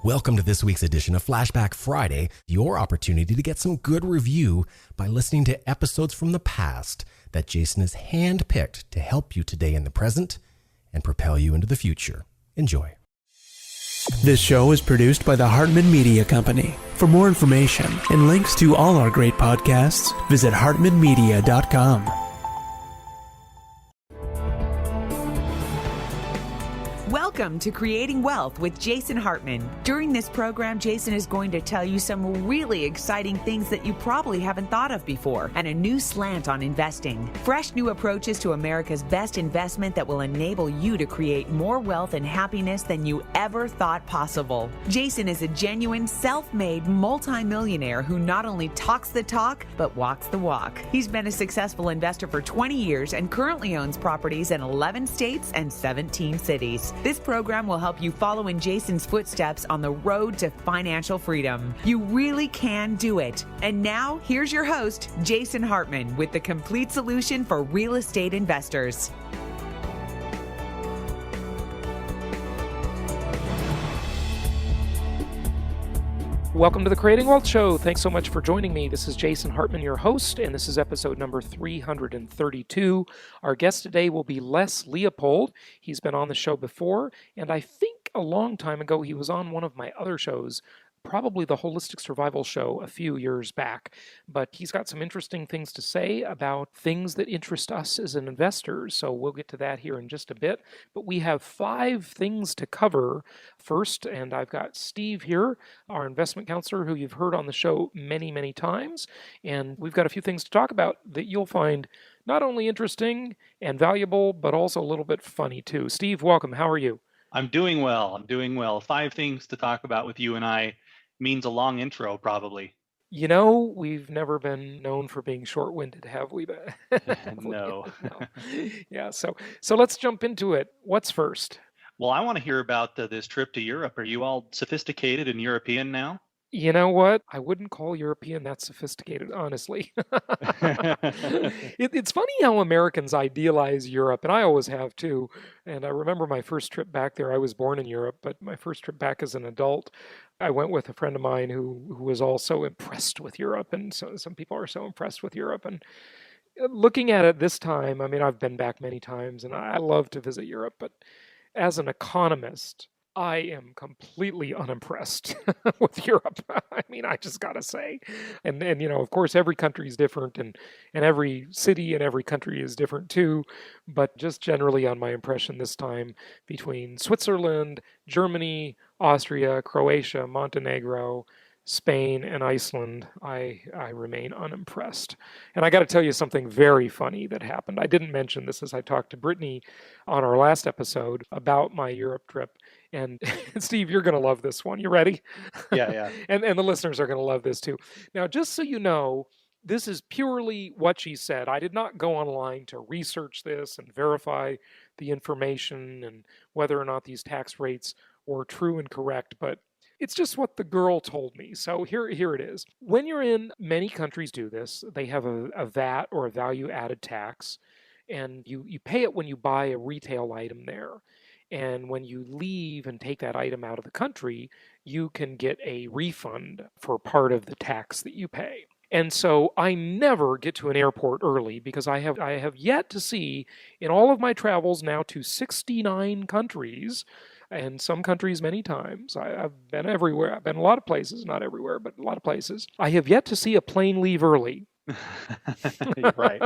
Welcome to this week's edition of Flashback Friday, your opportunity to get some good review by listening to episodes from the past that Jason has handpicked to help you today in the present and propel you into the future. Enjoy. This show is produced by the Hartman Media Company. For more information and links to all our great podcasts, visit hartmanmedia.com. Welcome to Creating Wealth with Jason Hartman. During this program, Jason is going to tell you some really exciting things that you probably haven't thought of before and a new slant on investing. Fresh new approaches to America's best investment that will enable you to create more wealth and happiness than you ever thought possible. Jason is a genuine, self-made multimillionaire who not only talks the talk, but walks the walk. He's been a successful investor for 20 years and currently owns properties in 11 states and 17 cities. This program will help you follow in Jason's footsteps on the road to financial freedom. You really can do it. And now, here's your host, Jason Hartman, with the complete solution for real estate investors. Welcome to the Creating Wealth Show. Thanks so much for joining me. This is Jason Hartman, your host, and this is episode number 332. Our guest today will be Les Leopold. He's been on the show before, and I think a long time ago he was on one of my other shows, probably the Holistic Survival Show a few years back. But he's got some interesting things to say about things that interest us as an investors, so we'll get to that here in just a bit. But we have 5 things to cover first, and I've got Steve here, our investment counselor, who you've heard on the show many, many times, and we've got a few things to talk about that you'll find not only interesting and valuable, but also a little bit funny too. Steve, welcome. How are you? I'm doing well. 5 things to talk about with you and I means a long intro, probably. You know, we've never been known for being short-winded, have we? No. No. Yeah, so let's jump into it. What's first? Well, I want to hear about this trip to Europe. Are you all sophisticated and European now? You know what? I wouldn't call European that sophisticated, honestly. It's funny how Americans idealize Europe, and I always have too. And I remember my first trip back there. I was born in Europe, but my first trip back as an adult, I went with a friend of mine who was also impressed with Europe, and so some people are so impressed with Europe. And looking at it this time, I mean, I've been back many times, and I love to visit Europe, but as an economist, I am completely unimpressed with Europe. I mean, I just got to say. And you know, of course, every country is different, and every city and every country is different too. But just generally on my impression this time, between Switzerland, Germany, Austria, Croatia, Montenegro, Spain, and Iceland, I remain unimpressed. And I got to tell you something very funny that happened. I didn't mention this as I talked to Brittany on our last episode about my Europe trip. And Steve, you're going to love this one. You ready? Yeah. and the listeners are going to love this too. Now, just so you know, this is purely what she said. I did not go online to research this and verify the information and whether or not these tax rates were true and correct, but it's just what the girl told me. So here it is. When you're in, many countries do this. They have a VAT or a value added tax, and you pay it when you buy a retail item there. And when you leave and take that item out of the country, you can get a refund for part of the tax that you pay. And so I never get to an airport early because I have yet to see, in all of my travels now to 69 countries, and some countries many times, I've been everywhere. I've been a lot of places, not everywhere, but a lot of places. I have yet to see a plane leave early. Right.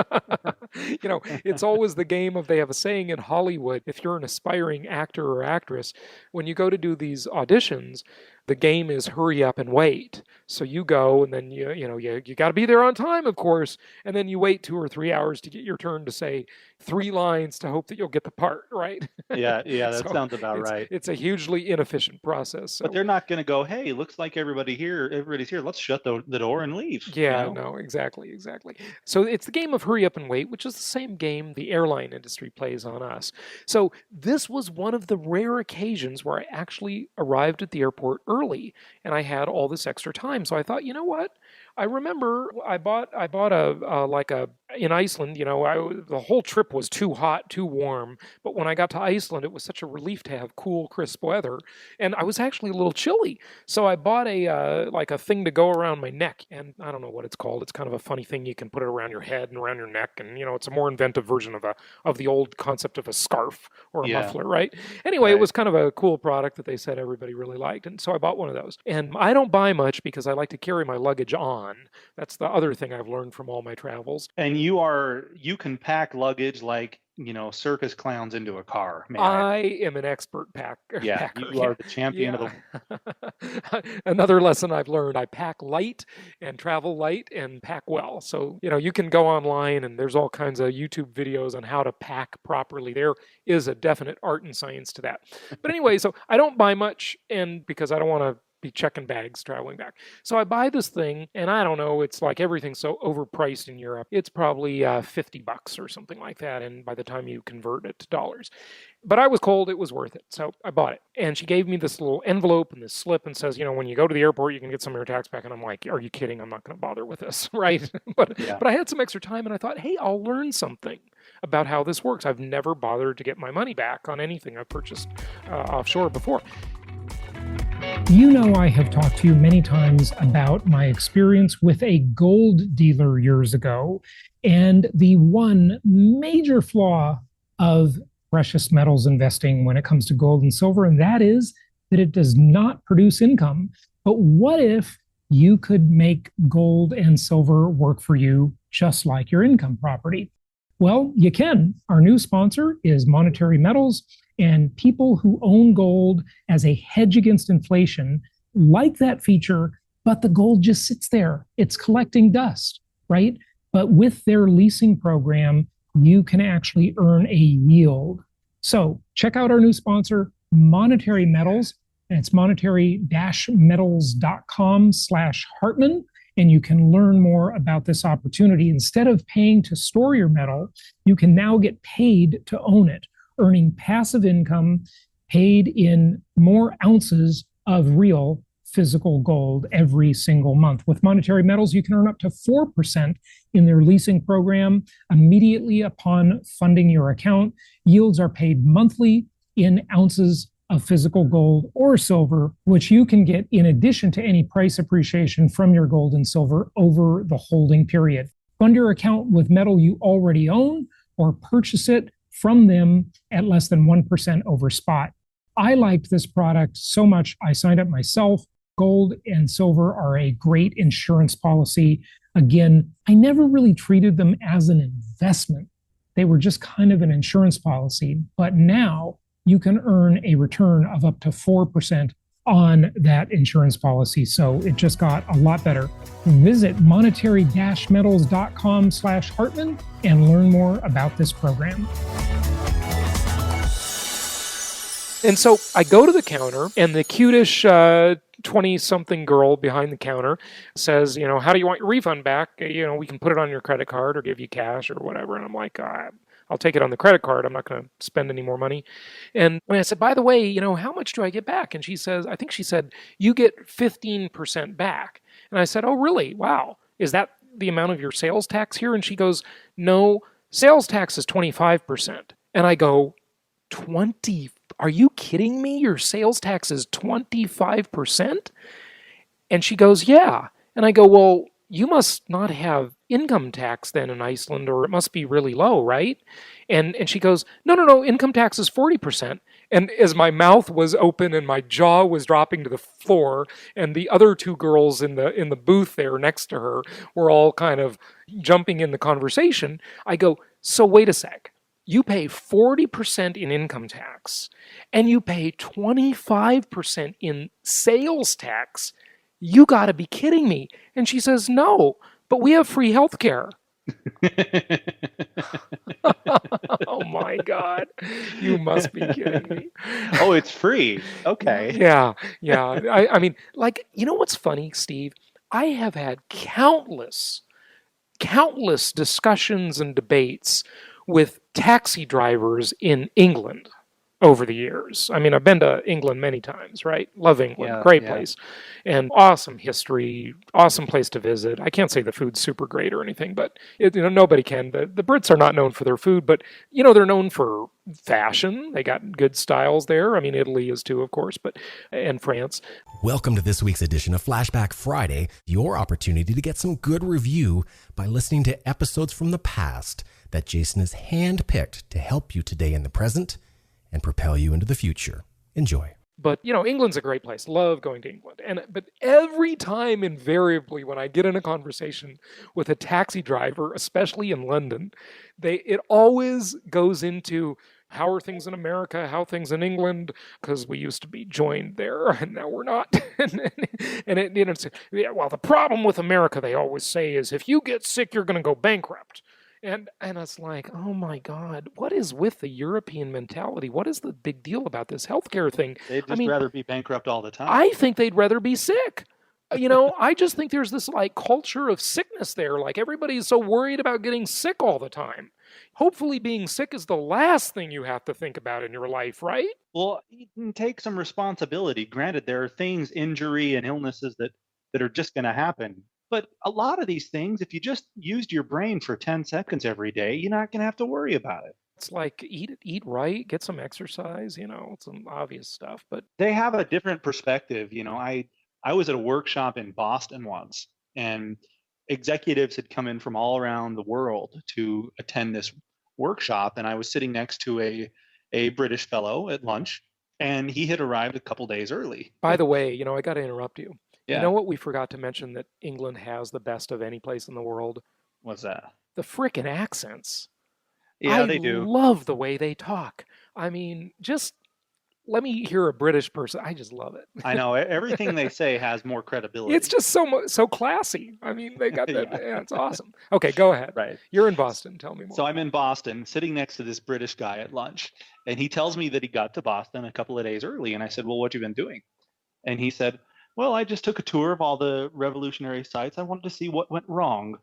You know, it's always the game of, they have a saying in Hollywood, if you're an aspiring actor or actress, when you go to do these auditions, the game is hurry up and wait. So you go, and then you got to be there on time, of course, and then you wait 2 or 3 hours to get your turn to say 3 lines to hope that you'll get the part, right? Yeah, that sounds about right. It's a hugely inefficient process. So. But they're not going to go, hey, looks like everybody's here. Let's shut the door and leave. Yeah, you know? no, exactly. So it's the game of hurry up and wait, which is the same game the airline industry plays on us. So this was one of the rare occasions where I actually arrived at the airport early and I had all this extra time. So I thought, you know what? I remember I bought in Iceland, the whole trip was too hot, too warm. But when I got to Iceland, it was such a relief to have cool, crisp weather. And I was actually a little chilly. So I bought a thing to go around my neck. And I don't know what it's called. It's kind of a funny thing. You can put it around your head and around your neck. And, it's a more inventive version of the old concept of a scarf or a muffler, right? Anyway, It was kind of a cool product that they said everybody really liked. And so I bought one of those. And I don't buy much because I like to carry my luggage on. That's the other thing I've learned from all my travels. And you can pack luggage like, circus clowns into a car. I am an expert packer. You are the champion of the... Another lesson I've learned, I pack light and travel light and pack well. So, you can go online and there's all kinds of YouTube videos on how to pack properly. There is a definite art and science to that. But anyway, so I don't buy much, and because I don't want to be checking bags traveling back. So I buy this thing, and I don't know, it's like everything's so overpriced in Europe. It's probably $50 or something like that, and by the time you convert it to dollars. But I was cold, it was worth it. So I bought it. And she gave me this little envelope and this slip and says, when you go to the airport, you can get some of your tax back. And I'm like, are you kidding? I'm not going to bother with this, right? But I had some extra time, and I thought, hey, I'll learn something about how this works. I've never bothered to get my money back on anything I've purchased offshore before. I have talked to you many times about my experience with a gold dealer years ago, and the one major flaw of precious metals investing when it comes to gold and silver, and that is that it does not produce income. But what if you could make gold and silver work for you just like your income property? Well, you can. Our new sponsor is Monetary Metals, and people who own gold as a hedge against inflation like that feature, but the gold just sits there. It's collecting dust, right? But with their leasing program, you can actually earn a yield. So check out our new sponsor, Monetary Metals, and it's monetary-metals.com/Hartman. And you can learn more about this opportunity. Instead of paying to store your metal, you can now get paid to own it, earning passive income paid in more ounces of real physical gold every single month. With Monetary Metals, you can earn up to 4% in their leasing program immediately upon funding your account. Yields are paid monthly in ounces of physical gold or silver, which you can get in addition to any price appreciation from your gold and silver over the holding period. Fund your account with metal you already own or purchase it from them at less than 1% over spot. I liked this product so much, I signed up myself. Gold and silver are a great insurance policy. Again, I never really treated them as an investment. They were just kind of an insurance policy. But now you can earn a return of up to 4% on that insurance policy. So it just got a lot better. Visit monetary-metals.com/Hartman and learn more about this program. And so I go to the counter, and the cutish 20-something girl behind the counter says, how do you want your refund back? We can put it on your credit card or give you cash or whatever. And I'm like, I'll take it on the credit card. I'm not going to spend any more money. And when I said, by the way, how much do I get back? And she says, I think she said, you get 15% back. And I said, oh, really? Wow. Is that the amount of your sales tax here? And she goes, no, sales tax is 25%. And I go, 20? Are you kidding me? Your sales tax is 25%? And she goes, yeah. And I go, well, you must not have income tax then in Iceland, or it must be really low, right? And she goes, no, income tax is 40%. And as my mouth was open and my jaw was dropping to the floor, and the other two girls in the booth there next to her were all kind of jumping in the conversation, I go, so wait a sec. You pay 40% in income tax, and you pay 25% in sales tax. You got to be kidding me. And she says, no, but we have free health care. Oh my God. You must be kidding me. Oh, it's free. Okay. Yeah. I mean, what's funny, Steve? I have had countless discussions and debates with taxi drivers in England. over the years. I mean, I've been to England many times, right? Love England, Yeah, great yeah. place. And awesome history, awesome place to visit. I can't say the food's super great or anything, but nobody can. The Brits are not known for their food, but they're known for fashion. They got good styles there. I mean, Italy is too, of course, and France. Welcome to this week's edition of Flashback Friday, your opportunity to get some good review by listening to episodes from the past that Jason has handpicked to help you today in the present and propel you into the future. Enjoy. But, England's a great place. Love going to England. But every time, invariably, when I get in a conversation with a taxi driver, especially in London, it always goes into how are things in America, how things in England, because we used to be joined there and now we're not. Well, the problem with America, they always say, is if you get sick, you're going to go bankrupt. And it's like, oh my God, what is with the European mentality? What is the big deal about this healthcare thing? They'd just rather be bankrupt all the time. I think they'd rather be sick. I just think there's this culture of sickness there. Like everybody's so worried about getting sick all the time. Hopefully being sick is the last thing you have to think about in your life, right? Well, you can take some responsibility. Granted, there are things, injury and illnesses that are just going to happen. But a lot of these things, if you just used your brain for 10 seconds every day, you're not going to have to worry about it. It's like eat right, get some exercise, some obvious stuff. But they have a different perspective. I was at a workshop in Boston once, and executives had come in from all around the world to attend this workshop. And I was sitting next to a British fellow at lunch, and he had arrived a couple days early. By the way, I got to interrupt you. Yeah. You know what we forgot to mention that England has the best of any place in the world? What's that? The frickin' accents. Yeah, they do. I love the way they talk. I mean, just let me hear a British person. I just love it. I know. Everything they say has more credibility. It's just so classy. I mean, they got that. Yeah, it's awesome. Okay, go ahead. Right. You're in Boston. Tell me more. So I'm in Boston, sitting next to this British guy at lunch, and he tells me that he got to Boston a couple of days early. And I said, well, what have you been doing? And he said, well, I just took a tour of all the revolutionary sites. I wanted to see what went wrong.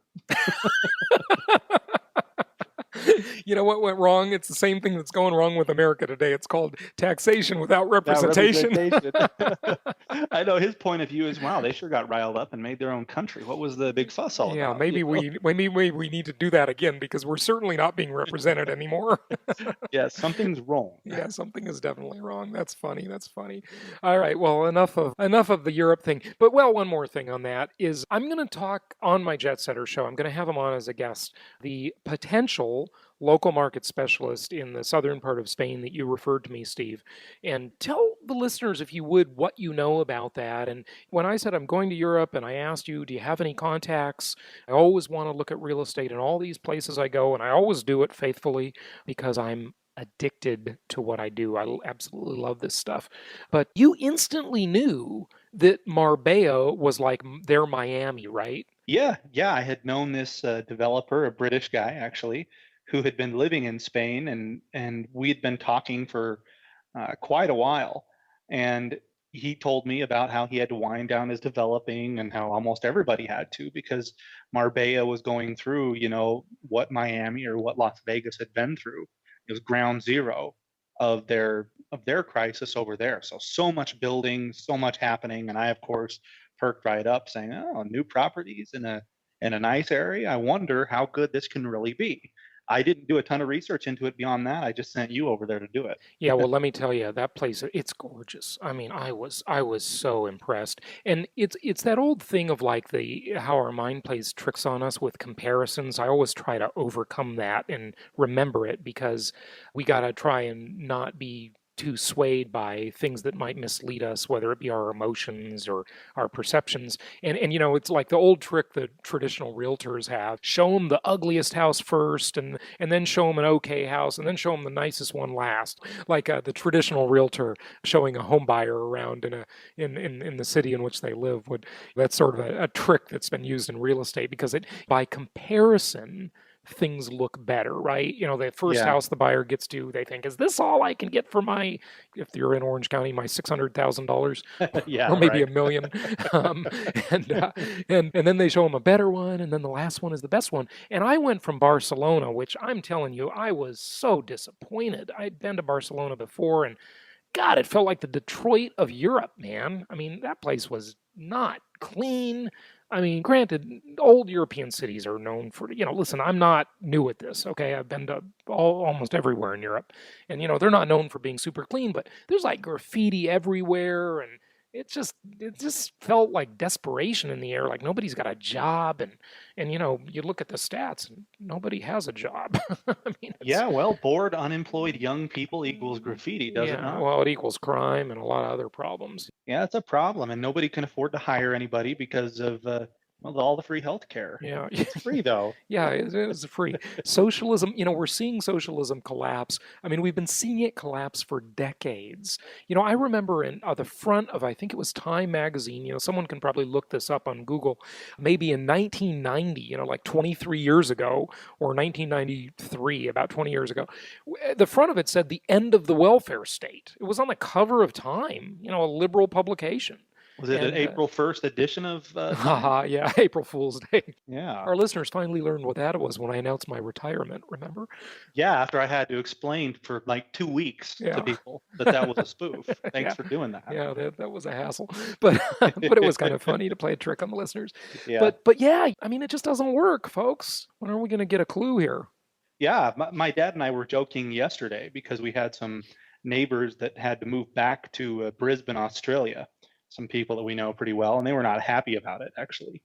You know what went wrong? It's the same thing that's going wrong with America today. It's called taxation without representation. I know his point of view is, wow, they sure got riled up and made their own country. What was the big fuss all about? Yeah, maybe we need to do that again because we're certainly not being represented anymore. Yeah, something's wrong. Yeah, something is definitely wrong. That's funny. All right, well, enough of the Europe thing. But one more thing on that is I'm going to talk on my Jet Setter show. I'm going to have him on as a guest. The potential local market specialist in the southern part of Spain that you referred to me, Steve, and tell the listeners, if you would, what you know about that. And when I said I'm going to Europe and I asked you, do you have any contacts? I always want to look at real estate in all these places I go, and I always do it faithfully because I'm addicted to what I do. I absolutely love this stuff. But you instantly knew that Marbella was like their Miami, right? Yeah. I had known this developer, a British guy, actually, who had been living in Spain, and we'd been talking for quite a while. And he told me about how he had to wind down his developing and how almost everybody had to, because Marbella was going through, what Miami or what Las Vegas had been through. It was ground zero of their crisis over there. So much building, so much happening. And I, of course, perked right up saying, oh, new properties in a nice area. I wonder how good this can really be. I didn't do a ton of research into it beyond that. I just sent you over there to do it. Yeah, well, let me tell you, that place, it's gorgeous. I mean, I was so impressed. And it's that old thing of how our mind plays tricks on us with comparisons. I always try to overcome that and remember it because we got to try and not be too swayed by things that might mislead us, whether it be our emotions or our perceptions. And it's like the old trick that traditional realtors have. Show them the ugliest house first and then show them an okay house and then show them the nicest one last. Like the traditional realtor showing a home buyer around in the city in which they live. That's sort of a trick that's been used in real estate because by comparison, things look better, right? You know, the first Yeah. house the buyer gets to, they think, is this all I can get for my, if you're in Orange County, my $600,000 Yeah, or maybe right. $1 million. Um, and then they show them a better one, and then the last one is the best one. And I went from Barcelona, which I'm telling you, I was so disappointed. I'd been to Barcelona before, and God, it felt like the Detroit of Europe, man. I mean, that place was not clean. I mean, granted, old European cities are known for, listen, I'm not new at this, okay? I've been to almost everywhere in Europe. And, they're not known for being super clean, but there's like graffiti everywhere. And it just felt like desperation in the air, like nobody's got a job. And you look at the stats and nobody has a job. I mean, Yeah, well, bored, unemployed young people equals graffiti, does it yeah, not? well, it equals crime and a lot of other problems. Yeah, it's a problem, and nobody can afford to hire anybody because of well, all the free health care. Yeah. It's free though. Yeah, it's free. Socialism, we're seeing socialism collapse. I mean, we've been seeing it collapse for decades. I remember in the front of, I think it was Time magazine, someone can probably look this up on Google, maybe in 1990, like 23 years ago, or 1993, about 20 years ago, the front of it said the end of the welfare state. It was on the cover of Time, a liberal publication. Was it an And, April 1st edition of haha, yeah, April Fool's Day. Yeah. Our listeners finally learned what that was when I announced my retirement, remember? Yeah, after I had to explain for like 2 weeks Yeah. to people that was a spoof. Thanks Yeah. for doing that. Yeah, that was a hassle. But but it was kind of funny to play a trick on the listeners. Yeah. But yeah, I mean, it just doesn't work, folks. When are we going to get a clue here? Yeah, my dad and I were joking yesterday because we had some neighbors that had to move back to Brisbane, Australia. Some people that we know pretty well, and they were not happy about it, actually.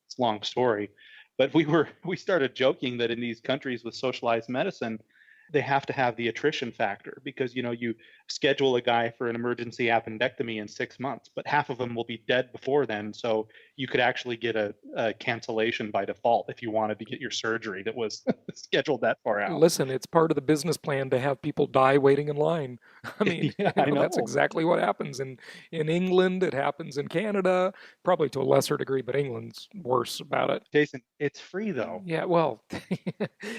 It's a long story. But we started joking that in these countries with socialized medicine, they have to have the attrition factor because, you schedule a guy for an emergency appendectomy in 6 months, but half of them will be dead before then. So you could actually get a cancellation by default if you wanted to get your surgery that was scheduled that far out. Listen, it's part of the business plan to have people die waiting in line. I mean, Yeah, I know. that's exactly what happens in England. It happens in Canada, probably to a lesser degree, but England's worse about it. Jason, it's free though. Yeah, well,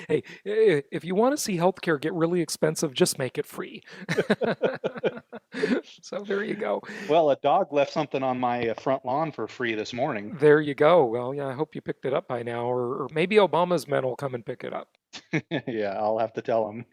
hey, if you want to see healthcare get really expensive, just make it free. So there you go. Well, a dog left something on my front lawn for free this morning. There you go. Well, yeah, I hope you picked it up by now, or maybe Obama's men will come and pick it up. Yeah, I'll have to tell him.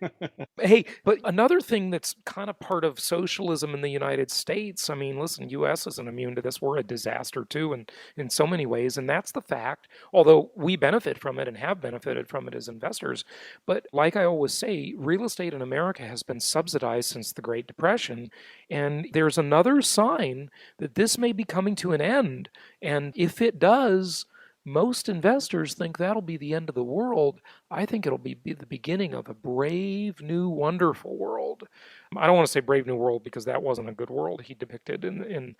Hey, but another thing that's kind of part of socialism in the United States, I mean, listen, U.S. isn't immune to this. We're a disaster too, and in so many ways, and that's the fact, although we benefit from it and have benefited from it as investors, but like I always say, real estate in America has been subsidized since the Great Depression, and there's another sign that this may be coming to an end, and if it does, most investors think that'll be the end of the world. I think it'll be the beginning of a brave, new, wonderful world. I don't want to say brave new world because that wasn't a good world he depicted in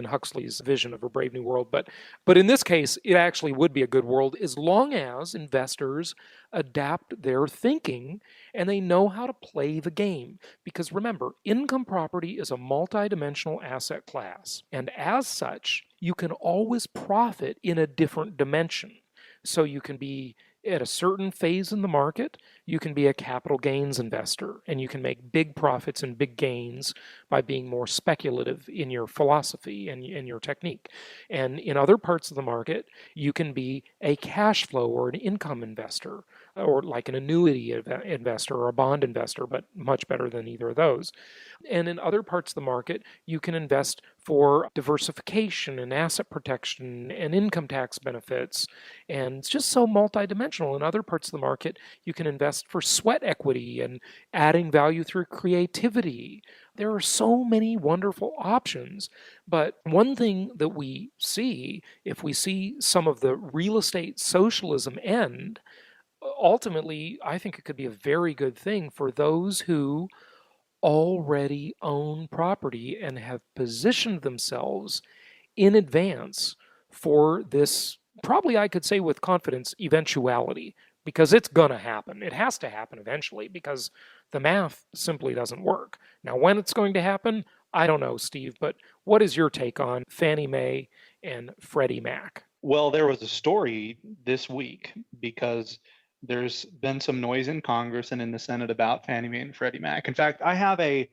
Huxley's vision of a brave new world. But in this case, it actually would be a good world as long as investors adapt their thinking and they know how to play the game. Because remember, income property is a multidimensional asset class. And as such, you can always profit in a different dimension. So you can be at a certain phase in the market, you can be a capital gains investor, and you can make big profits and big gains by being more speculative in your philosophy and in your technique. And in other parts of the market, you can be a cash flow or an income investor, or like an annuity investor or a bond investor, but much better than either of those. And in other parts of the market, you can invest for diversification and asset protection and income tax benefits. And it's just so multidimensional. In other parts of the market, you can invest for sweat equity and adding value through creativity. There are so many wonderful options. But one thing that we see, if we see some of the real estate socialism end, ultimately, I think it could be a very good thing for those who already own property and have positioned themselves in advance for this, probably I could say with confidence, eventuality, because it's going to happen. It has to happen eventually because the math simply doesn't work. Now, when it's going to happen, I don't know, Steve, but what is your take on Fannie Mae and Freddie Mac? Well, there was a story this week because There's been some noise in Congress and in the Senate about Fannie Mae and Freddie Mac. In fact, I have a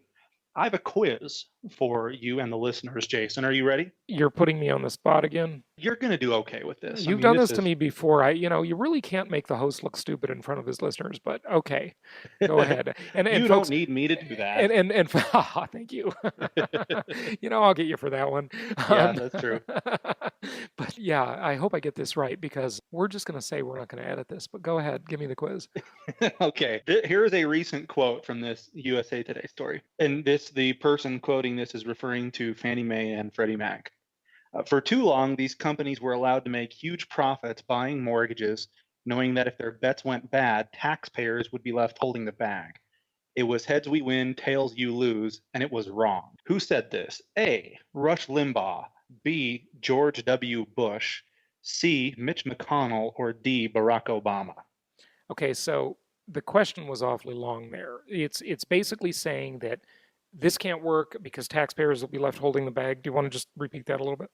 quiz for you and the listeners, Jason. Are you ready? You're putting me on the spot again. You're going to do okay with this. You've done this to me before. You really can't make the host look stupid in front of his listeners, but okay, go ahead. And you folks, don't need me to do that. And thank you. I'll get you for that one. Yeah, that's true. But yeah, I hope I get this right, because we're just going to say we're not going to edit this. But go ahead, give me the quiz. Okay, here is a recent quote from this USA Today story, and the person quoting this is referring to Fannie Mae and Freddie Mac. For too long, these companies were allowed to make huge profits buying mortgages, knowing that if their bets went bad, taxpayers would be left holding the bag. It was heads we win, tails you lose, and it was wrong. Who said this? A. Rush Limbaugh. B. George W. Bush. C. Mitch McConnell. Or D. Barack Obama. Okay, so the question was awfully long there. It's basically saying that this can't work because taxpayers will be left holding the bag. Do you want to just repeat that a little bit?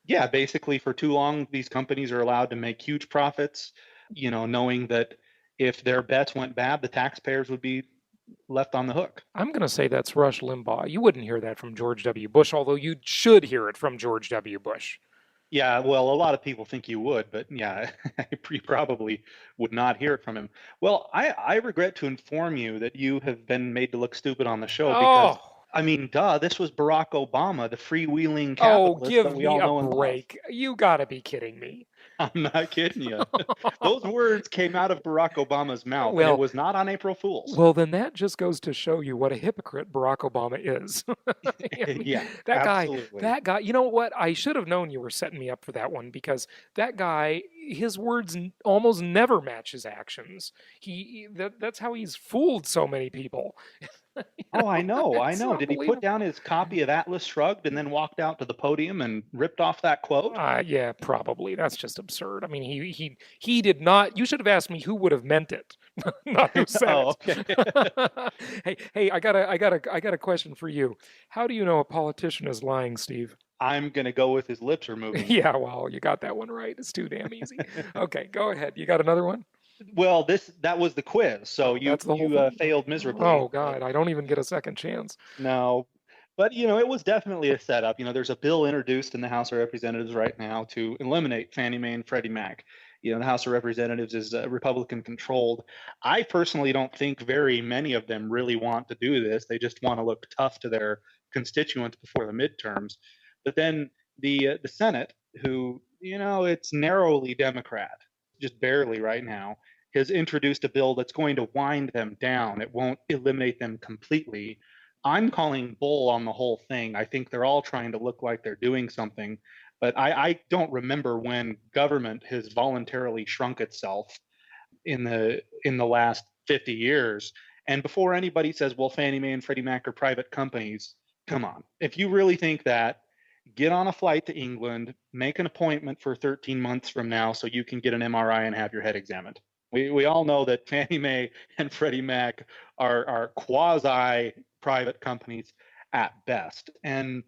Yeah, basically for too long, these companies are allowed to make huge profits, knowing that if their bets went bad, the taxpayers would be left on the hook. I'm going to say that's Rush Limbaugh. You wouldn't hear that from George W. Bush, although you should hear it from George W. Bush. Yeah, well, a lot of people think you would, but yeah, you probably would not hear it from him. Well, I regret to inform you that you have been made to look stupid on the show because, I mean, this was Barack Obama, the freewheeling capitalist that we all know and love. Oh, give me a break. You got to be kidding me. I'm not kidding you. Those words came out of Barack Obama's mouth, and it was not on April Fool's. Well, then that just goes to show you what a hypocrite Barack Obama is. Yeah, absolutely. That guy, you know what? I should have known you were setting me up for that one, because that guy, his words almost never match his actions. That's how he's fooled so many people. Oh, I know. Did he put down his copy of Atlas Shrugged and then walked out to the podium and ripped off that quote? Yeah, probably. That's just absurd. I mean, he did not. You should have asked me who would have meant it, not who said it. Okay. hey, I got a question for you. How do you know a politician is lying, Steve? I'm gonna go with his lips are moving. Yeah, well, you got that one right. It's too damn easy. Okay, go ahead. You got another one? Well, that was the quiz, so you failed miserably. Oh God, I don't even get a second chance. No, but it was definitely a setup. There's a bill introduced in the House of Representatives right now to eliminate Fannie Mae and Freddie Mac. The House of Representatives is Republican controlled. I personally don't think very many of them really want to do this. They just want to look tough to their constituents before the midterms. But then the Senate, who it's narrowly Democrat, just barely right now, has introduced a bill that's going to wind them down. It won't eliminate them completely. I'm calling bull on the whole thing. I think they're all trying to look like they're doing something, but I don't remember when government has voluntarily shrunk itself in the last 50 years. And before anybody says, well, Fannie Mae and Freddie Mac are private companies, come on. If you really think that, get on a flight to England, make an appointment for 13 months from now so you can get an MRI and have your head examined. We all know that Fannie Mae and Freddie Mac are quasi-private companies at best. And,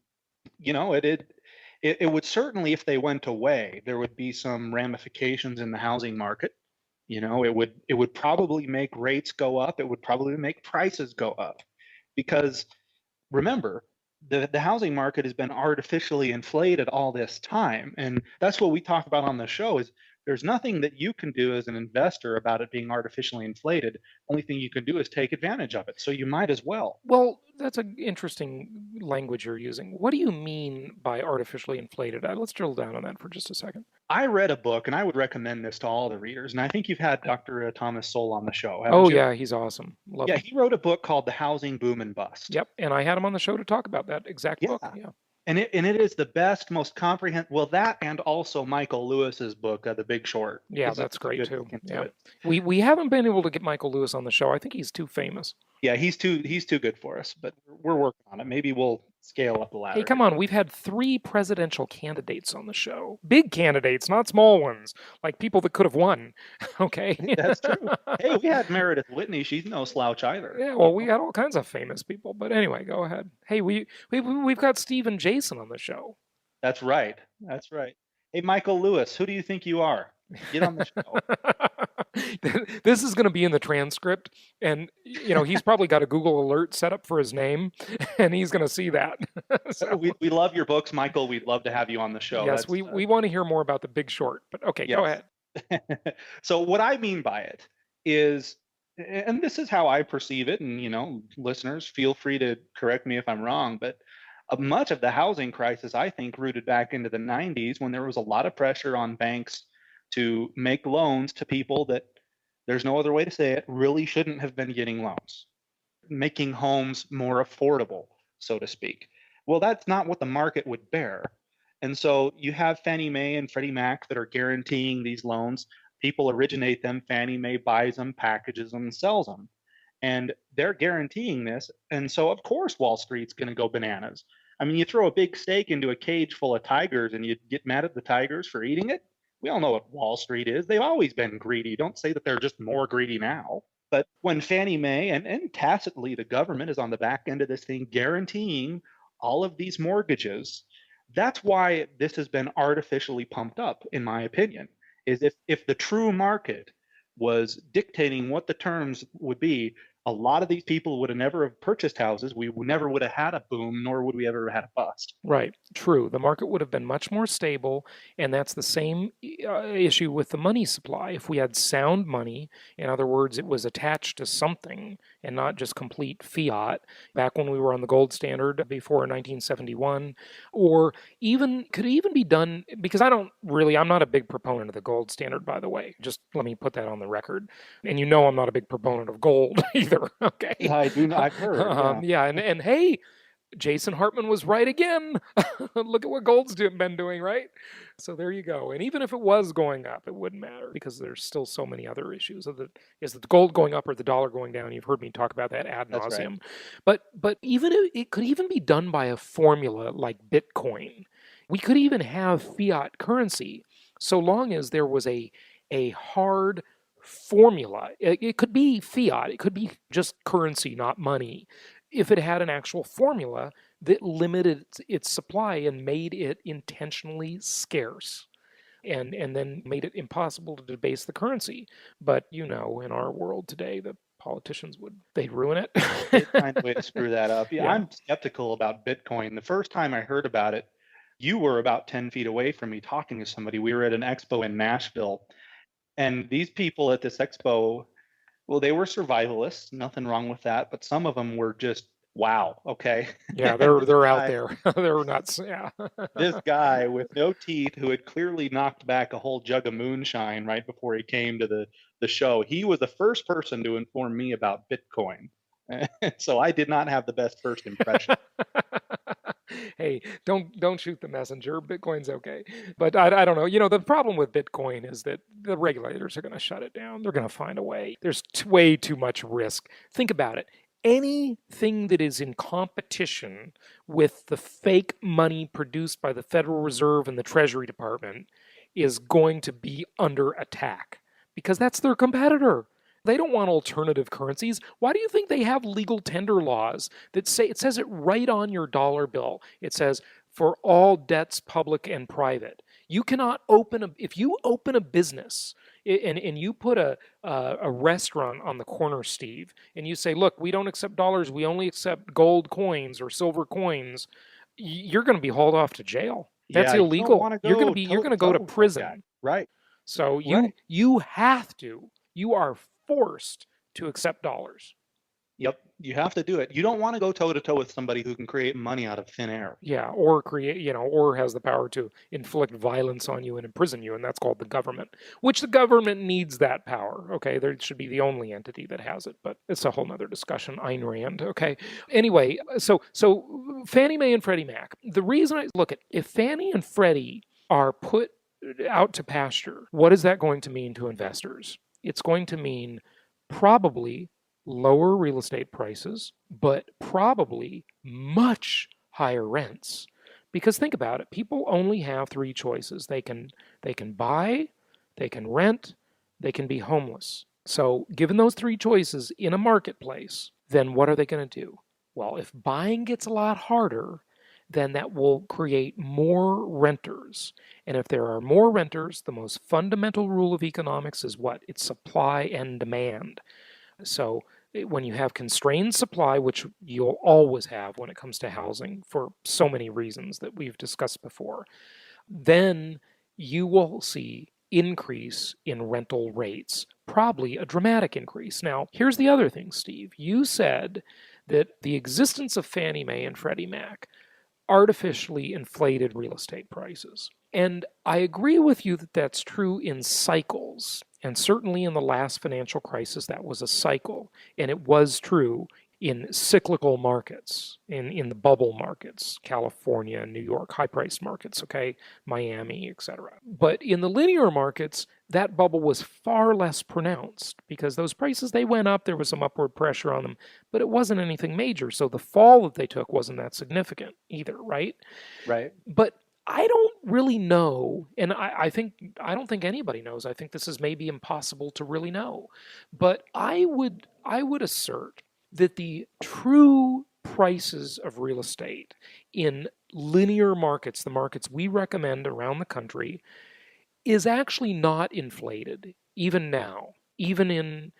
it would certainly, if they went away, there would be some ramifications in the housing market. It would probably make rates go up. It would probably make prices go up. Because remember, the housing market has been artificially inflated all this time. And that's what we talk about on the show is there's nothing that you can do as an investor about it being artificially inflated. Only thing you can do is take advantage of it. So you might as well. Well, that's an interesting language you're using. What do you mean by artificially inflated? Let's drill down on that for just a second. I read a book, and I would recommend this to all the readers. And I think you've had Dr. Thomas Sowell on the show. Oh, you? Yeah, he's awesome. Love him. He wrote a book called The Housing Boom and Bust. Yep, and I had him on the show to talk about that exact book. Yeah. And it is the best, most comprehensive. Well, that and also Michael Lewis's book, The Big Short. Yeah, that's great too. Yeah. We haven't been able to get Michael Lewis on the show. I think he's too famous. Yeah, he's too good for us, but we're working on it. Maybe we'll scale up the ladder. Hey, come on. We've had 3 presidential candidates on the show. Big candidates, not small ones, like people that could have won. Okay. That's true. Hey, we had Meredith Whitney. She's no slouch either. Yeah, well, we had all kinds of famous people. But anyway, go ahead. Hey, we've got Steve and Jason on the show. That's right. Hey, Michael Lewis, who do you think you are? Get on the show. This is going to be in the transcript, and he's probably got a Google alert set up for his name, and he's going to see that. So, we love your books, Michael. We'd love to have you on the show. Yes, we want to hear more about The Big Short, but okay, yes. Go ahead. So what I mean by it is, and this is how I perceive it, and listeners, feel free to correct me if I'm wrong, but much of the housing crisis, I think, rooted back into the 90s when there was a lot of pressure on banks to make loans to people that, there's no other way to say it, really shouldn't have been getting loans, making homes more affordable, so to speak. Well, that's not what the market would bear. And so you have Fannie Mae and Freddie Mac that are guaranteeing these loans. People originate them. Fannie Mae buys them, packages them, and sells them. And they're guaranteeing this. And so, of course, Wall Street's going to go bananas. I mean, you throw a big steak into a cage full of tigers and you get mad at the tigers for eating it. We all know what Wall Street is. They've always been greedy. Don't say that they're just more greedy now. But when Fannie Mae and tacitly the government is on the back end of this thing guaranteeing all of these mortgages, that's why this has been artificially pumped up, in my opinion, is if the true market was dictating what the terms would be, a lot of these people would have never have purchased houses. We never would have had a boom, nor would we ever have had a bust. Right. True. The market would have been much more stable, and that's the same issue with the money supply. If we had sound money, in other words, it was attached to something and not just complete fiat, back when we were on the gold standard before 1971, or could even be done, because I'm not a big proponent of the gold standard, by the way. Just let me put that on the record. And I'm not a big proponent of gold either. Okay. I do not. I've heard. Yeah, and hey, Jason Hartman was right again. Look at what gold's been doing, right? So there you go. And even if it was going up, it wouldn't matter because there's still so many other issues. Is the gold going up or the dollar going down? You've heard me talk about that ad nauseum. Right. But even it could even be done by a formula like Bitcoin. We could even have fiat currency so long as there was a hard formula. It could be fiat. It could be just currency, not money. If it had an actual formula that limited its supply and made it intentionally scarce and then made it impossible to debase the currency. But, in our world today, the politicians they'd ruin it. They'd find a way to screw that up. Yeah, I'm skeptical about Bitcoin. The first time I heard about it, you were about 10 feet away from me talking to somebody. We were at an expo in Nashville. And these people at this expo, well, they were survivalists, nothing wrong with that, but some of them were just, wow, okay. Yeah, they're out there. They're nuts, yeah. This guy with no teeth who had clearly knocked back a whole jug of moonshine right before he came to the show, he was the first person to inform me about Bitcoin. So I did not have the best first impression. Hey, don't shoot the messenger. Bitcoin's okay. But I don't know. The problem with Bitcoin is that the regulators are going to shut it down. They're going to find a way. There's way too much risk. Think about it. Anything that is in competition with the fake money produced by the Federal Reserve and the Treasury Department is going to be under attack because that's their competitor. They don't want alternative currencies. Why do you think they have legal tender laws that it says it right on your dollar bill? It says, for all debts, public and private. You cannot if you open a business and you put a restaurant on the corner, Steve, and you say, look, we don't accept dollars, we only accept gold coins or silver coins, you're going to be hauled off to jail. That's illegal. You're going to go to prison. Right. So you have to. You are forced to accept dollars. Yep, you have to do it. You don't want to go toe to toe with somebody who can create money out of thin air. Yeah, or or has the power to inflict violence on you and imprison you, and that's called the government, which the government needs that power. Okay, there should be the only entity that has it, but it's a whole nother discussion. Ayn Rand. Okay. Anyway, so Fannie Mae and Freddie Mac. The reason if Fannie and Freddie are put out to pasture, what is that going to mean to investors? It's going to mean probably lower real estate prices, but probably much higher rents. Because think about it, people only have three choices. They can buy, they can rent, they can be homeless. So given those three choices in a marketplace, then what are they going to do? Well, if buying gets a lot harder, then that will create more renters. And if there are more renters, the most fundamental rule of economics is what? It's supply and demand. So when you have constrained supply, which you'll always have when it comes to housing for so many reasons that we've discussed before, then you will see increase in rental rates, probably a dramatic increase. Now, here's the other thing, Steve. You said that the existence of Fannie Mae and Freddie Mac artificially inflated real estate prices. And I agree with you that that's true in cycles. And certainly in the last financial crisis, that was a cycle. And it was true in cyclical markets, in the bubble markets, California, New York, high-priced markets, okay, Miami, etc. But in the linear markets, that bubble was far less pronounced because those prices, they went up, there was some upward pressure on them, but it wasn't anything major. So the fall that they took wasn't that significant either, right? Right. But I don't really know, and I don't think anybody knows. I think this is maybe impossible to really know. But I would assert that the true prices of real estate in linear markets, the markets we recommend around the country, is actually not inflated, even now, even in,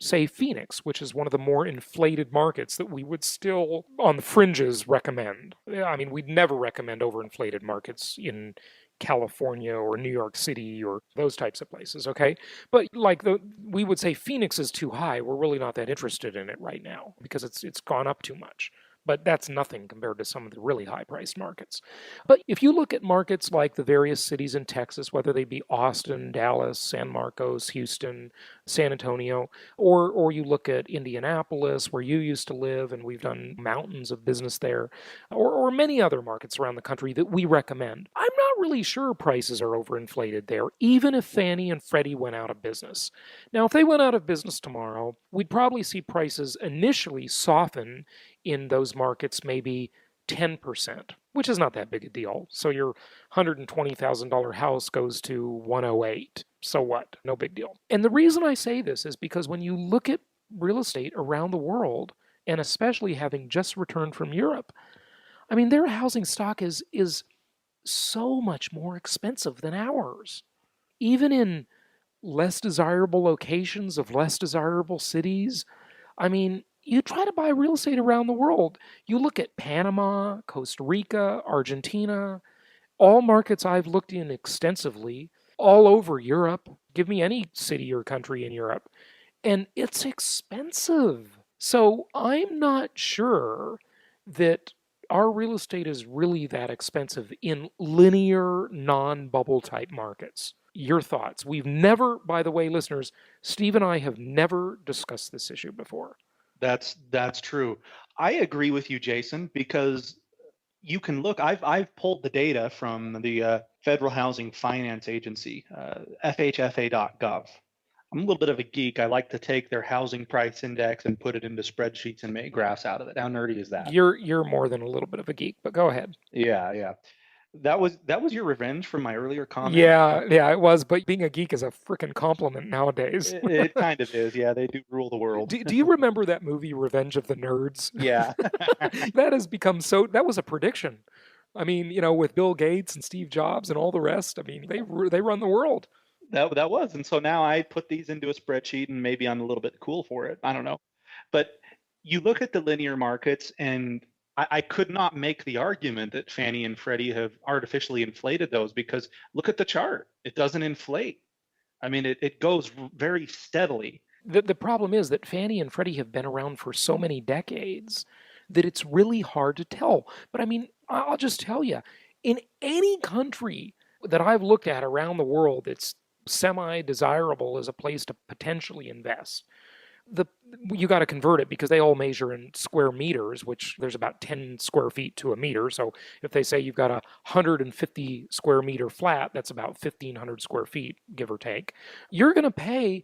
say, Phoenix, which is one of the more inflated markets that we would still, on the fringes, recommend. I mean, we'd never recommend overinflated markets in California or New York City or those types of places, okay? But we would say Phoenix is too high. We're really not that interested in it right now because it's gone up too much. But that's nothing compared to some of the really high-priced markets. But if you look at markets like the various cities in Texas, whether they be Austin, Dallas, San Marcos, Houston, San Antonio, or you look at Indianapolis, where you used to live, and we've done mountains of business there, or many other markets around the country that we recommend, I'm not really sure prices are overinflated there, even if Fannie and Freddie went out of business. Now, if they went out of business tomorrow, we'd probably see prices initially soften in those markets maybe 10%, which is not that big a deal. So your $120,000 house goes to 108. So what? No big deal. And the reason I say this is because when you look at real estate around the world, and especially having just returned from Europe, I mean, their housing stock is so much more expensive than ours. Even in less desirable locations of less desirable cities, I mean, you try to buy real estate around the world. You look at Panama, Costa Rica, Argentina, all markets I've looked in extensively, all over Europe. Give me any city or country in Europe, and it's expensive. So I'm not sure that our real estate is really that expensive in linear, non-bubble type markets. Your thoughts? We've never, by the way, listeners, Steve and I have never discussed this issue before. That's true. I agree with you, Jason, because you can look. I've pulled the data from the Federal Housing Finance Agency, FHFA.gov. I'm a little bit of a geek. I like to take their housing price index and put it into spreadsheets and make graphs out of it. How nerdy is that? You're more than a little bit of a geek, but go ahead. Yeah. That was your revenge from my earlier comment. Yeah, it was. But being a geek is a freaking compliment nowadays. It kind of is. Yeah, they do rule the world. Do you remember that movie, Revenge of the Nerds? Yeah. That has become that was a prediction. I mean, with Bill Gates and Steve Jobs and all the rest, I mean, they run the world. That was. And so now I put these into a spreadsheet, and maybe I'm a little bit cool for it. I don't know. But you look at the linear markets, and I could not make the argument that Fannie and Freddie have artificially inflated those, because look at the chart. It doesn't inflate. I mean, it goes very steadily. The problem is that Fannie and Freddie have been around for so many decades that it's really hard to tell. But I mean, I'll just tell you, in any country that I've looked at around the world that's semi-desirable as a place to potentially invest, you got to convert it because they all measure in square meters, which there's about 10 square feet to a meter. So if they say you've got a 150 square meter flat, that's about 1,500 square feet, give or take. You're going to pay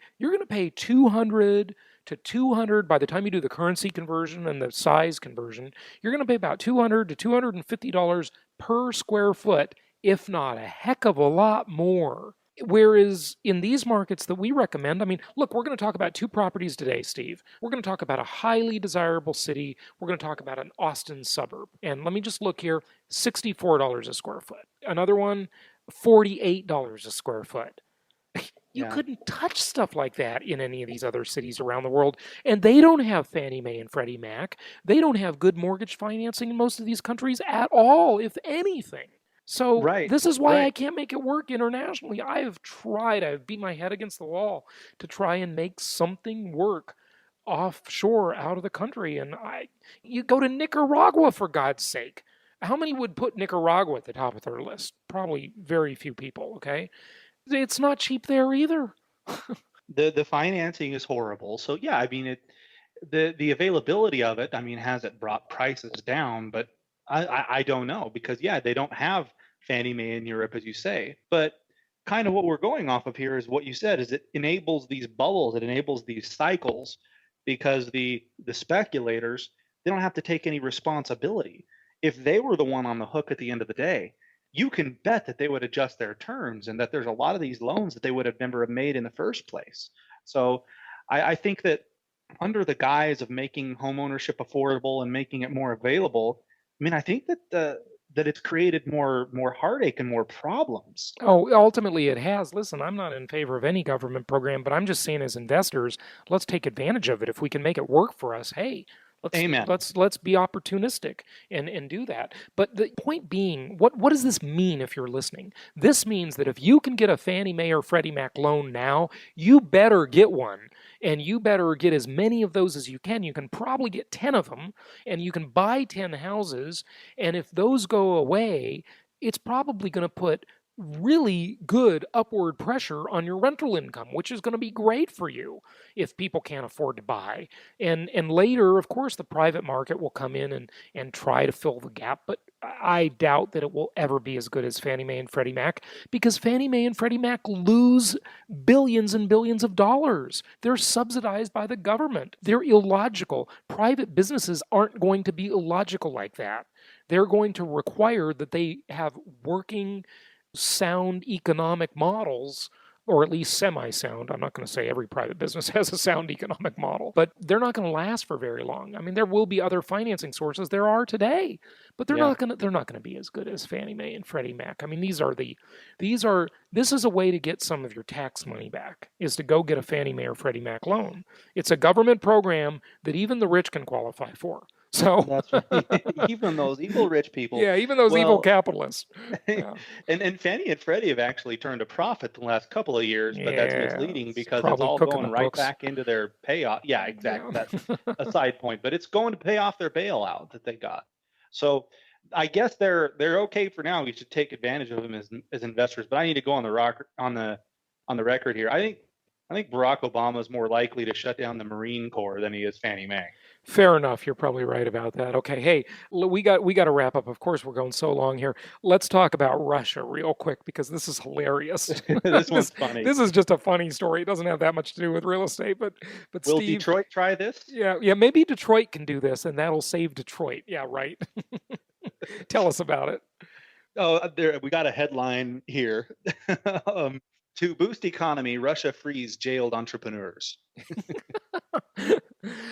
200 to 200 by the time you do the currency conversion and the size conversion. You're going to pay about $200 to $250 per square foot, if not a heck of a lot more. Whereas in these markets that we recommend, I mean, look, we're going to talk about two properties today, Steve. We're going to talk about a highly desirable city. We're going to talk about an Austin suburb. And let me just look here, $64 a square foot. Another one, $48 a square foot. You couldn't touch stuff like that in any of these other cities around the world. And they don't have Fannie Mae and Freddie Mac. They don't have good mortgage financing in most of these countries at all, if anything. So this is why I can't make it work internationally. I've beat my head against the wall to try and make something work offshore out of the country. And you go to Nicaragua, for God's sake. How many would put Nicaragua at the top of their list? Probably very few people, okay? It's not cheap there either. The financing is horrible. So yeah, I mean, the availability of it, I mean, has it brought prices down? But I don't know, because they don't have Fannie Mae in Europe, as you say. But kind of what we're going off of here is what you said, is it enables these bubbles, it enables these cycles, because the speculators, they don't have to take any responsibility. If they were the one on the hook at the end of the day, you can bet that they would adjust their terms, and that there's a lot of these loans that they would have never made in the first place. So I think that under the guise of making homeownership affordable and making it more available, I mean, I think that it's created more heartache and more problems. Oh, ultimately it has. Listen, I'm not in favor of any government program, but I'm just saying, as investors, let's take advantage of it. If we can make it work for us, hey, let's be opportunistic and do that. But the point being, what does this mean if you're listening? This means that if you can get a Fannie Mae or Freddie Mac loan now, you better get one. And you better get as many of those as you can. You can probably get 10 of them, and you can buy 10 houses. And if those go away, it's probably going to put really good upward pressure on your rental income, which is going to be great for you if people can't afford to buy. And later, of course, the private market will come in and try to fill the gap, but I doubt that it will ever be as good as Fannie Mae and Freddie Mac, because Fannie Mae and Freddie Mac lose billions and billions of dollars. They're subsidized by the government. They're illogical. Private businesses aren't going to be illogical like that. They're going to require that they have working, sound economic models, or at least semi-sound. I'm not going to say every private business has a sound economic model, but they're not going to last for very long. I mean, there will be other financing sources. There are today, but they're not going to be as good as Fannie Mae and Freddie Mac. I mean, this is a way to get some of your tax money back, is to go get a Fannie Mae or Freddie Mac loan. It's a government program that even the rich can qualify for. So that's right. Even those evil rich people. Yeah, even those evil capitalists. Yeah. And Fannie and Freddie have actually turned a profit the last couple of years, but that's misleading, because it's all going right back into their payoff. Yeah, exactly. That's a side point, but it's going to pay off their bailout that they got. So I guess they're okay for now. We should take advantage of them as investors. But I need to go on the record here. I think Barack Obama is more likely to shut down the Marine Corps than he is Fannie Mae. Fair enough. You're probably right about that. Okay. Hey, we got to wrap up. Of course, we're going so long here. Let's talk about Russia real quick, because this is hilarious. This one's funny. This is just a funny story. It doesn't have that much to do with real estate, but will Steve, Detroit try this? Yeah. Maybe Detroit can do this, and that'll save Detroit. Yeah, right. Tell us about it. Oh, we got a headline here. To boost economy, Russia frees jailed entrepreneurs.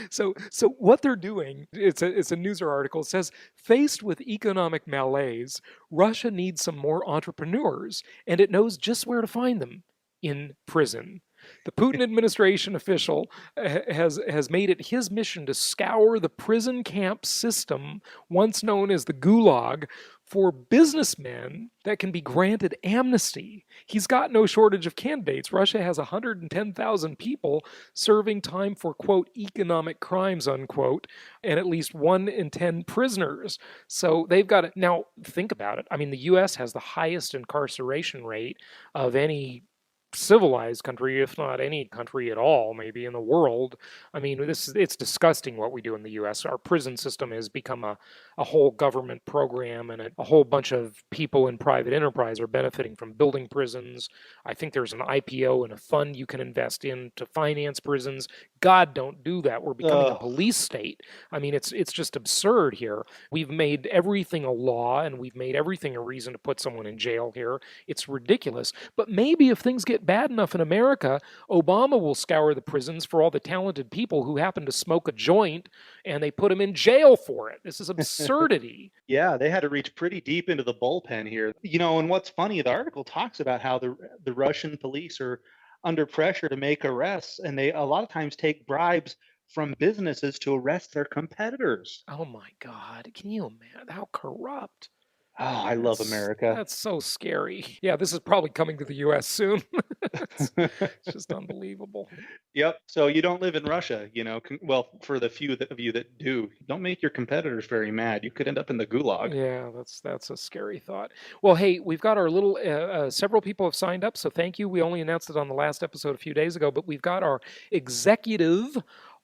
So what they're doing, it's a news article. It says, faced with economic malaise, Russia needs some more entrepreneurs, and it knows just where to find them: in prison. The Putin administration official has made it his mission to scour the prison camp system, once known as the Gulag, for businessmen that can be granted amnesty. He's got no shortage of candidates. Russia has 110,000 people serving time for, quote, economic crimes, unquote, and at least 1 in 10 prisoners. So they've got it. Now, think about it. I mean, the U.S. has the highest incarceration rate of any civilized country, if not any country at all, maybe in the world. I mean, it's disgusting what we do in the U.S. Our prison system has become a whole government program, and a whole bunch of people in private enterprise are benefiting from building prisons. I think there's an IPO and a fund you can invest in to finance prisons. God, don't do that. We're becoming a police state. I mean, it's just absurd here. We've made everything a law, and we've made everything a reason to put someone in jail here. It's ridiculous. But maybe if things get bad enough in America, Obama will scour the prisons for all the talented people who happen to smoke a joint, and they put them in jail for it. This is absurdity. Yeah, they had to reach pretty deep into the bullpen here. And what's funny, the article talks about how the Russian police are under pressure to make arrests, and they a lot of times take bribes from businesses to arrest their competitors. Oh my God. Can you imagine how corrupt? Oh, I love America. That's so scary. Yeah, this is probably coming to the U.S. soon. It's just unbelievable. Yep. So you don't live in Russia, well, for the few of you that do, don't make your competitors very mad. You could end up in the gulag. Yeah, that's a scary thought. Well, hey, we've got our little, several people have signed up, so thank you. We only announced it on the last episode a few days ago, but we've got our executive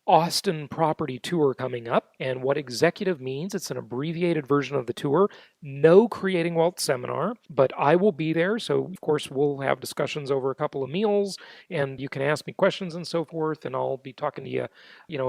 Austin property tour coming up. And what executive means, it's an abbreviated version of the tour. No Creating Wealth seminar, but I will be there. So, of course, we'll have discussions over a couple of meals, and you can ask me questions and so forth, and I'll be talking to you,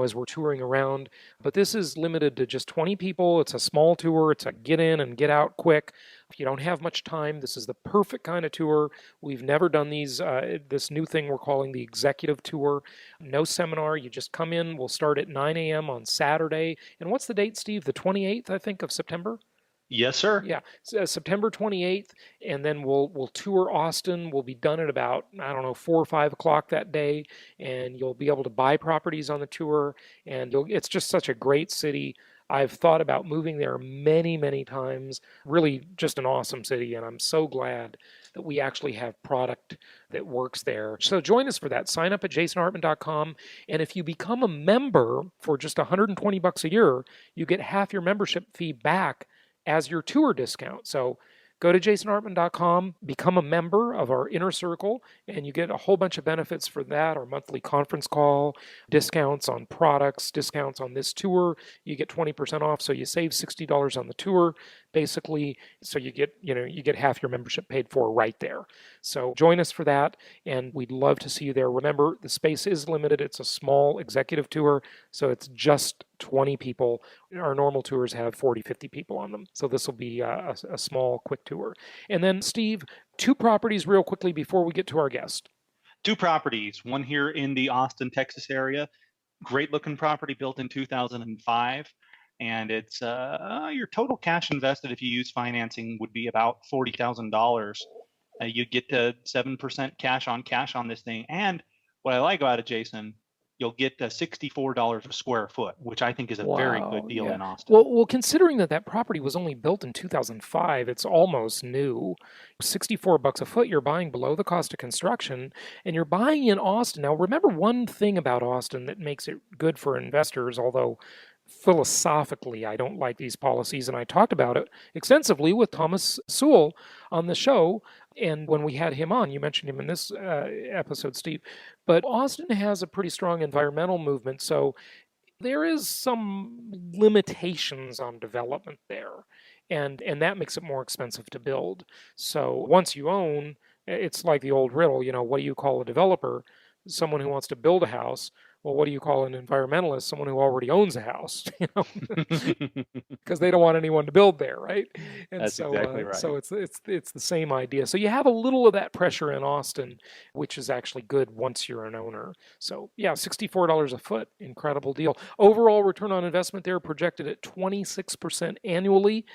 as we're touring around. But this is limited to just 20 people. It's a small tour. It's a get in and get out quick. If you don't have much time, this is the perfect kind of tour. We've never done these, this new thing we're calling the executive tour. No seminar. You just come in. We'll start at 9 a.m. on Saturday. And what's the date, Steve? The 28th, I think, of September? Yes, sir. Yeah, September 28th, and then we'll tour Austin. We'll be done at about, 4 or 5 o'clock that day, and you'll be able to buy properties on the tour, and it's just such a great city. I've thought about moving there many, many times. Really just an awesome city, and I'm so glad that we actually have product that works there. So join us for that. Sign up at jasonhartman.com, and if you become a member for just $120 a year, you get half your membership fee back as your tour discount. So go to jasonhartman.com, become a member of our inner circle, and you get a whole bunch of benefits for that. Our monthly conference call, discounts on products, discounts on this tour. You get 20% off, so you save $60 on the tour, basically. So you get half your membership paid for right there. So join us for that, and we'd love to see you there. Remember, the space is limited. It's a small executive tour, so it's just 20 people. Our normal tours have 40, 50 people on them. So this will be a small, quick tour. And then, Steve, 2 properties real quickly before we get to our guest. 2 properties, one here in the Austin, Texas area. Great looking property built in 2005. And it's your total cash invested if you use financing would be about $40,000. You get to 7% cash on this thing. And what I like about it, Jason, you'll get $64 a square foot, which I think is a very good deal in Austin. Well, considering that property was only built in 2005, it's almost new. $64 a foot, you're buying below the cost of construction, and you're buying in Austin. Now, remember one thing about Austin that makes it good for investors, although philosophically, I don't like these policies, and I talked about it extensively with Thomas Sewell on the show. And when we had him on, you mentioned him in this episode, Steve. But Austin has a pretty strong environmental movement, so there is some limitations on development there, and that makes it more expensive to build. So once you own, it's like the old riddle, what do you call a developer? Someone who wants to build a house. Well, what do you call an environmentalist? Someone who already owns a house, because they don't want anyone to build there, right? And That's exactly right. So it's the same idea. So you have a little of that pressure in Austin, which is actually good once you're an owner. So yeah, $64 a foot, incredible deal. Overall return on investment there projected at 26% annually.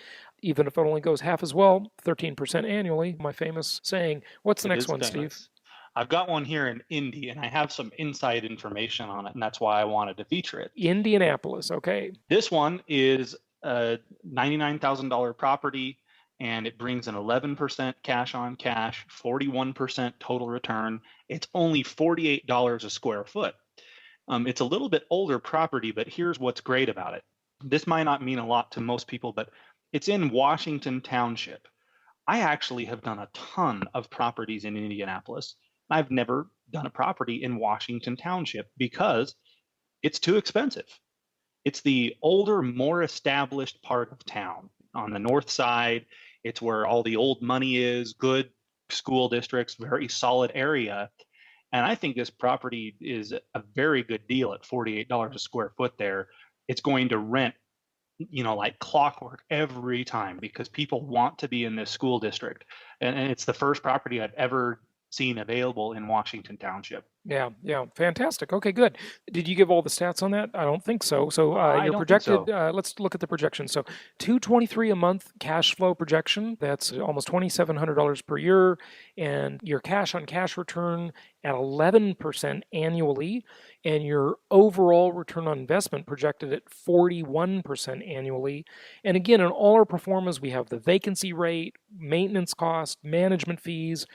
Even if it only goes half as well, 13% annually. My famous saying. What's the next one, Steve? I've got one here in Indy, and I have some inside information on it, and that's why I wanted to feature it. Indianapolis, okay. This one is a $99,000 property, and it brings an 11% cash on cash, 41% total return. It's only $48 a square foot. It's a little bit older property, but here's what's great about it. This might not mean a lot to most people, but it's in Washington Township. I actually have done a ton of properties in Indianapolis. I've never done a property in Washington Township because it's too expensive. It's the older, more established part of town on the north side. It's where all the old money is, good school districts, very solid area. And I think this property is a very good deal at $48 a square foot there. It's going to rent, like clockwork every time because people want to be in this school district. And it's the first property I've ever seen available in Washington Township. Yeah, fantastic. Okay, good. Did you give all the stats on that? I don't think so. So I your don't think projected, so. let's look at the projection. So $223 a month cash flow projection. That's almost $2,700 per year, and your cash on cash return at 11% annually, and your overall return on investment projected at 41% annually. And again, in all our performance, we have the vacancy rate, maintenance cost, management fees.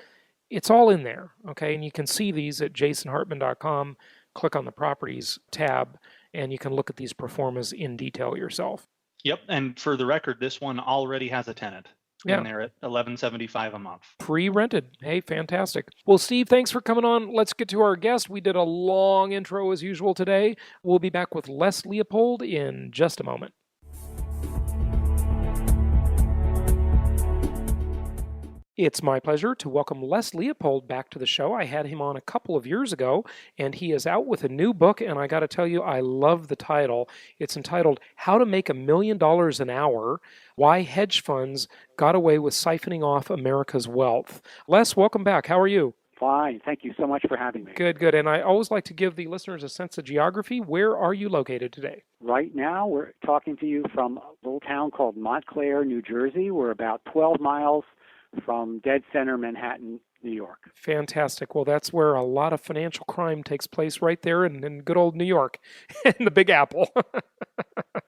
It's all in there, okay? And you can see these at jasonhartman.com. Click on the Properties tab, and you can look at these performers in detail yourself. Yep, and for the record, this one already has a tenant in there at $11.75 a month. Pre-rented. Hey, fantastic. Well, Steve, thanks for coming on. Let's get to our guest. We did a long intro as usual today. We'll be back with Les Leopold in just a moment. It's my pleasure to welcome Les Leopold back to the show. I had him on a couple of years ago, and he is out with a new book, and I got to tell you, I love the title. It's entitled, How to Make $1 Million an Hour, Why Hedge Funds Got Away with Siphoning Off America's Wealth. Les, welcome back. How are you? Fine. Thank you so much for having me. Good. And I always like to give the listeners a sense of geography. Where are you located today? Right now, we're talking to you from a little town called Montclair, New Jersey. We're about 12 miles from dead center Manhattan, New York. Fantastic. Well, that's where a lot of financial crime takes place, right there in good old New York, in the Big Apple.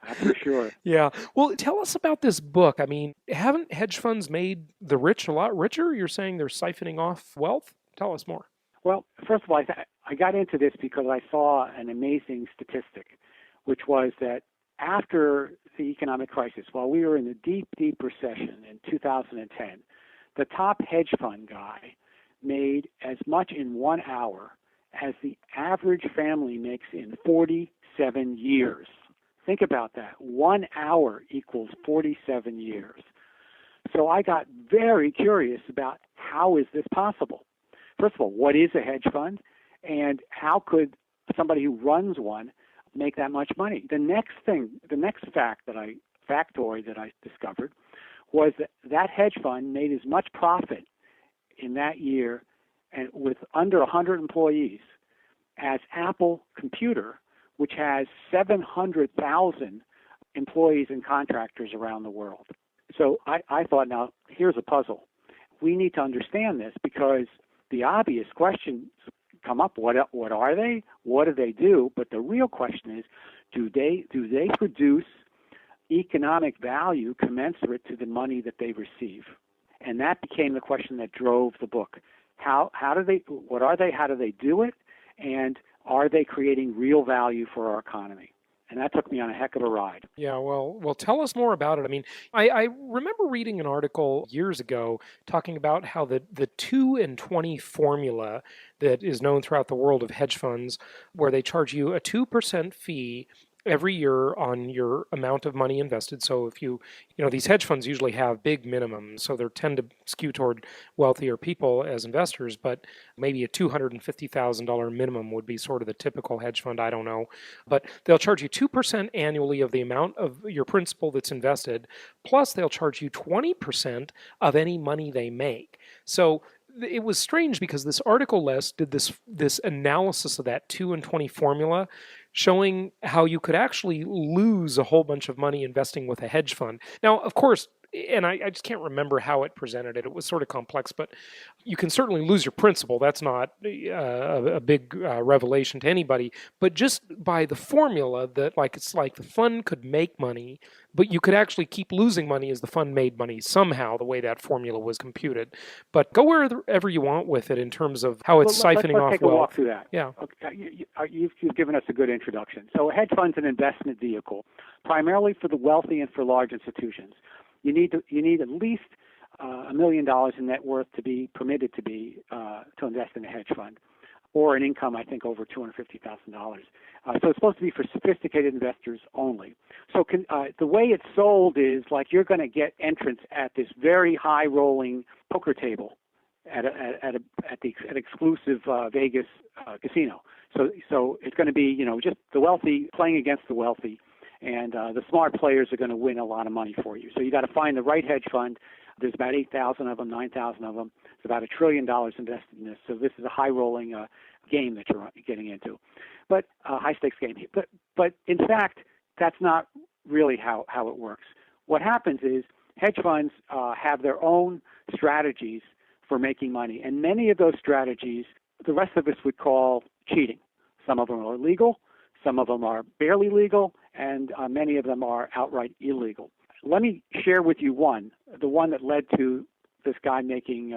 That's for sure. Yeah. Well, tell us about this book. I mean, haven't hedge funds made the rich a lot richer? You're saying they're siphoning off wealth? Tell us more. Well, first of all, I got into this because I saw an amazing statistic, which was that after the economic crisis, while we were in the deep, deep recession in 2010, the top hedge fund guy made as much in 1 hour as the average family makes in 47 years. Think about that. 1 hour equals 47 years. So I got very curious about how is this possible? First of all, what is a hedge fund? And how could somebody who runs one make that much money? The next factoid that I discovered was that hedge fund made as much profit in that year and with under 100 employees as Apple Computer, which has 700,000 employees and contractors around the world. So I thought, now, here's a puzzle. We need to understand this because the obvious questions come up. What are they? What do they do? But the real question is, do they produce economic value commensurate to the money that they receive? And that became the question that drove the book. What are they? How do they do it? And are they creating real value for our economy? And that took me on a heck of a ride. Yeah, well, tell us more about it. I mean, I remember reading an article years ago talking about how the 2 and 20 formula that is known throughout the world of hedge funds, where they charge you a 2% fee every year on your amount of money invested. So if these hedge funds usually have big minimums, so they tend to skew toward wealthier people as investors, but maybe a $250,000 minimum would be sort of the typical hedge fund. I don't know. But they'll charge you 2% annually of the amount of your principal that's invested, plus they'll charge you 20% of any money they make. So it was strange because this article, Les, did this analysis of that 2 and 20 formula, showing how you could actually lose a whole bunch of money investing with a hedge fund. Now, of course, and I just can't remember how it presented it. It was sort of complex, but you can certainly lose your principal. That's not a big revelation to anybody. But just by the formula that it's like the fund could make money, but you could actually keep losing money as the fund made money somehow, the way that formula was computed. But go wherever you want with it in terms of how it's siphoning off wealth. Let's take a walk through that. Yeah. Okay. You've given us a good introduction. So a hedge fund's an investment vehicle, primarily for the wealthy and for large institutions. You need at least $1 million in net worth to be permitted to be to invest in a hedge fund, or an income, I think, over $250,000. So it's supposed to be for sophisticated investors only. So the way it's sold is like you're going to get entrance at this very high-rolling poker table at an exclusive Vegas casino. So it's going to be, just the wealthy playing against the wealthy, and the smart players are going to win a lot of money for you. So you got to find the right hedge fund. There's about 8,000 of them, 9,000 of them. It's about $1 trillion invested in this. So this is a high-rolling game that you're getting into, but high-stakes game. But in fact, that's not really how it works. What happens is hedge funds have their own strategies for making money, and many of those strategies the rest of us would call cheating. Some of them are legal, some of them are barely legal, and many of them are outright illegal. Let me share with you the one that led to this guy making,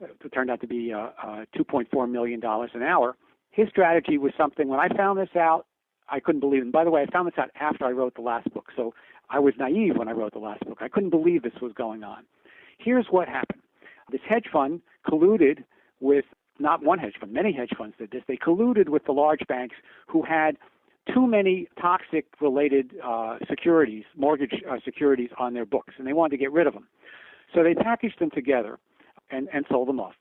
it turned out to be $2.4 million an hour. His strategy was something, when I found this out, I couldn't believe it. And by the way, I found this out after I wrote the last book, so I was naive when I wrote the last book. I couldn't believe this was going on. Here's what happened. This hedge fund colluded with, not one hedge fund, many hedge funds did this. They colluded with the large banks who had too many toxic-related securities, mortgage securities on their books, and they wanted to get rid of them. So they packaged them together and sold them off.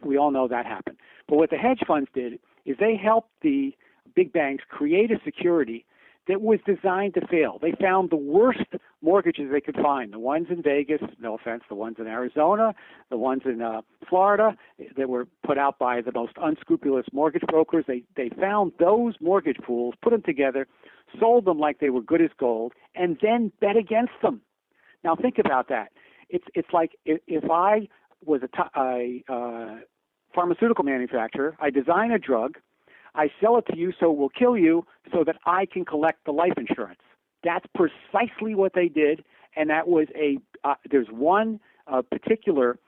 We all know that happened. But what the hedge funds did is they helped the big banks create a security that was designed to fail. They found the worst mortgages they could find, the ones in Vegas, no offense, the ones in Arizona, the ones in Florida that were put out by the most unscrupulous mortgage brokers. They found those mortgage pools, put them together, sold them like they were good as gold, and then bet against them. Now think about that. It's like if I was a pharmaceutical manufacturer, I design a drug, I sell it to you so it will kill you so that I can collect the life insurance. That's precisely what they did, and that was there's one particular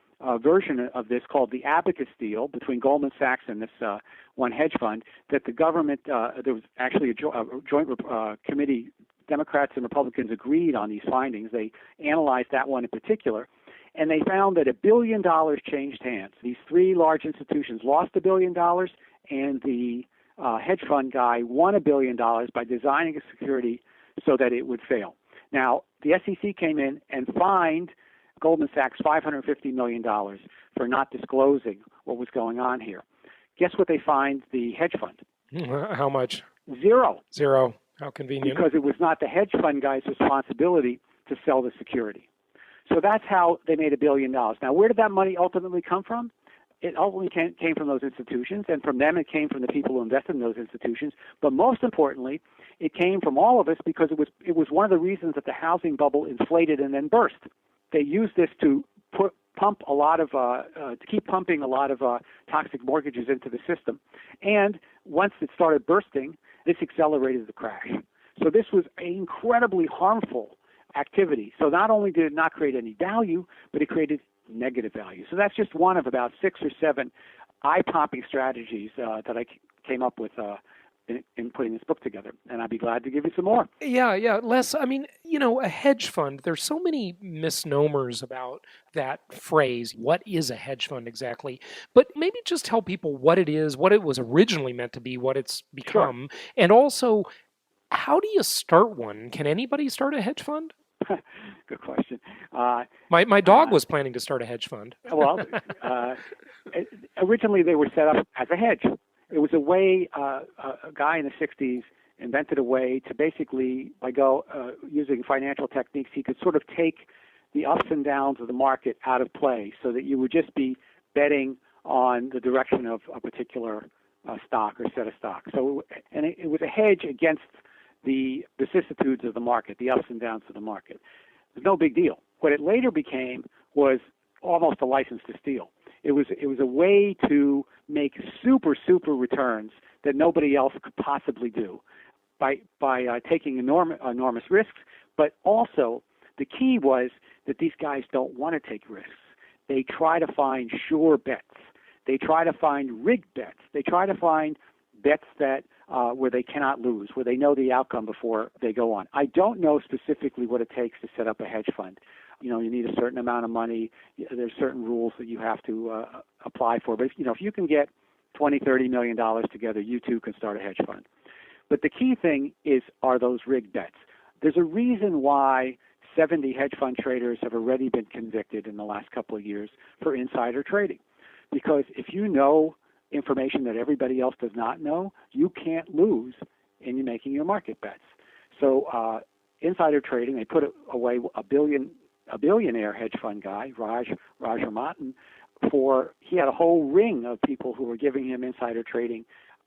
version of this called the Abacus deal between Goldman Sachs and this one hedge fund that the government, there was actually a joint committee, Democrats and Republicans agreed on these findings. They analyzed that one in particular, and they found that $1 billion changed hands. These three large institutions lost $1 billion, and the hedge fund guy won $1 billion by designing a security so that it would fail. Now, the SEC came in and fined Goldman Sachs $550 million for not disclosing what was going on here. Guess what they fined the hedge fund? How much? Zero. How convenient. Because it was not the hedge fund guy's responsibility to sell the security. So that's how they made $1 billion. Now, where did that money ultimately come from? It ultimately came from those institutions, and from them it came from the people who invested in those institutions. But most importantly, it came from all of us because it was one of the reasons that the housing bubble inflated and then burst. They used this to pump a lot of to keep pumping a lot of toxic mortgages into the system. And once it started bursting, this accelerated the crash. So this was an incredibly harmful activity. So not only did it not create any value, but it created negative value. So that's just one of about 6 or 7 eye-popping strategies that I came up with in putting this book together, and I'd be glad to give you some more. Yeah, Les, I mean, a hedge fund, there's so many misnomers about that phrase. What is a hedge fund exactly? But maybe just tell people what it is, what it was originally meant to be, what it's become, Sure. And also, how do you start one? Can anybody start a hedge fund? Good question. My dog was planning to start a hedge fund. Well, originally they were set up as a hedge. It was a way, a guy in the 60s invented a way to basically, by using financial techniques, he could sort of take the ups and downs of the market out of play so that you would just be betting on the direction of a particular stock or set of stocks. So, and it was a hedge against the vicissitudes of the market, the ups and downs of the market. It was no big deal. What it later became was almost a license to steal. It was a way to make super returns that nobody else could possibly do by taking enormous risks. But also, the key was that these guys don't want to take risks. They try to find sure bets. They try to find rigged bets. They try to find bets that where they cannot lose, where they know the outcome before they go on. I don't know specifically what it takes to set up a hedge fund. You need a certain amount of money. There's certain rules that you have to apply for. But if you can get $20-30 million together, you too can start a hedge fund. But the key thing are those rigged bets. There's a reason why 70 hedge fund traders have already been convicted in the last couple of years for insider trading. Because if you know information that everybody else does not know, you can't lose in making your market bets. So insider trading, they put away a billionaire hedge fund guy, Raj Ramanathan, he had a whole ring of people who were giving him insider trading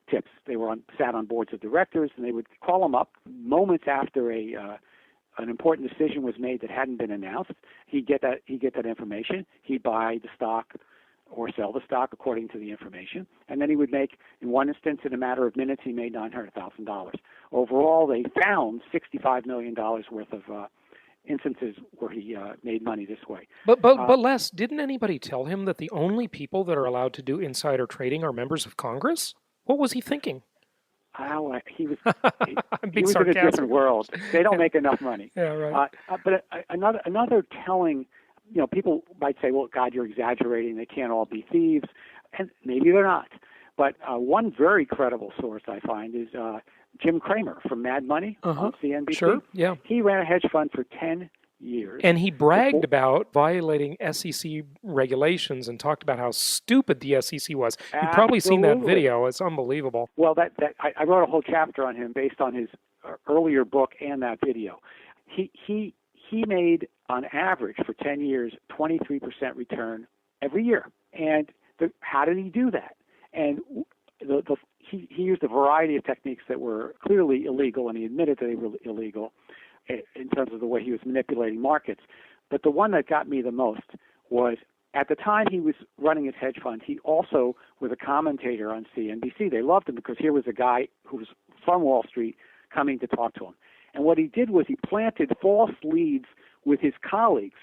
tips. They sat on boards of directors, and they would call him up moments after an important decision was made that hadn't been announced. He'd get that information. He'd buy the stock or sell the stock according to the information, and then he would make, in one instance, in a matter of minutes, he made $900,000. Overall, they found $65 million worth of instances where he made money this way. But Les, didn't anybody tell him that the only people that are allowed to do insider trading are members of Congress? What was he thinking? He was I'm being he was in a different world. They don't make enough money. Yeah, right. But another telling, people might say, well, God, you're exaggerating. They can't all be thieves. And maybe they're not. But one very credible source I find is Jim Cramer from Mad Money on CNBC. Sure, yeah. He ran a hedge fund for 10 years. And he bragged about violating SEC regulations and talked about how stupid the SEC was. You've probably seen that video. It's unbelievable. Well, I wrote a whole chapter on him based on his earlier book and that video. He made, on average, for 10 years, 23% return every year. And how did he do that? And he used a variety of techniques that were clearly illegal, and he admitted that they were illegal in terms of the way he was manipulating markets. But the one that got me the most was, at the time he was running his hedge fund, he also was a commentator on CNBC. They loved him because here was a guy who was from Wall Street coming to talk to him. And what he did was he planted false leads with his colleagues,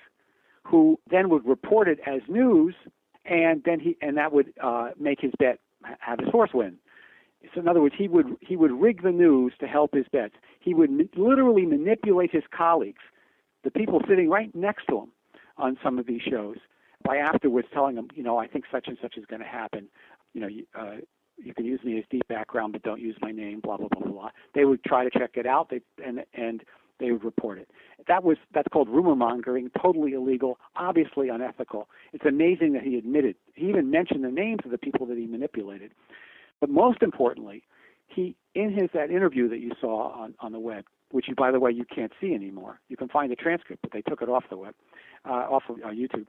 who then would report it as news, and that would make his bet have his horse win. So in other words, he would rig the news to help his bets. He would literally manipulate his colleagues, the people sitting right next to him on some of these shows, by afterwards telling them, I think such and such is going to happen. You can use me as deep background, but don't use my name. Blah blah blah blah blah. They would try to check it out, and they would report it. That's called rumor mongering, totally illegal, obviously unethical. It's amazing that he admitted. He even mentioned the names of the people that he manipulated. But most importantly, that interview that you saw on the web, which by the way you can't see anymore. You can find the transcript, but they took it off the web, off of YouTube.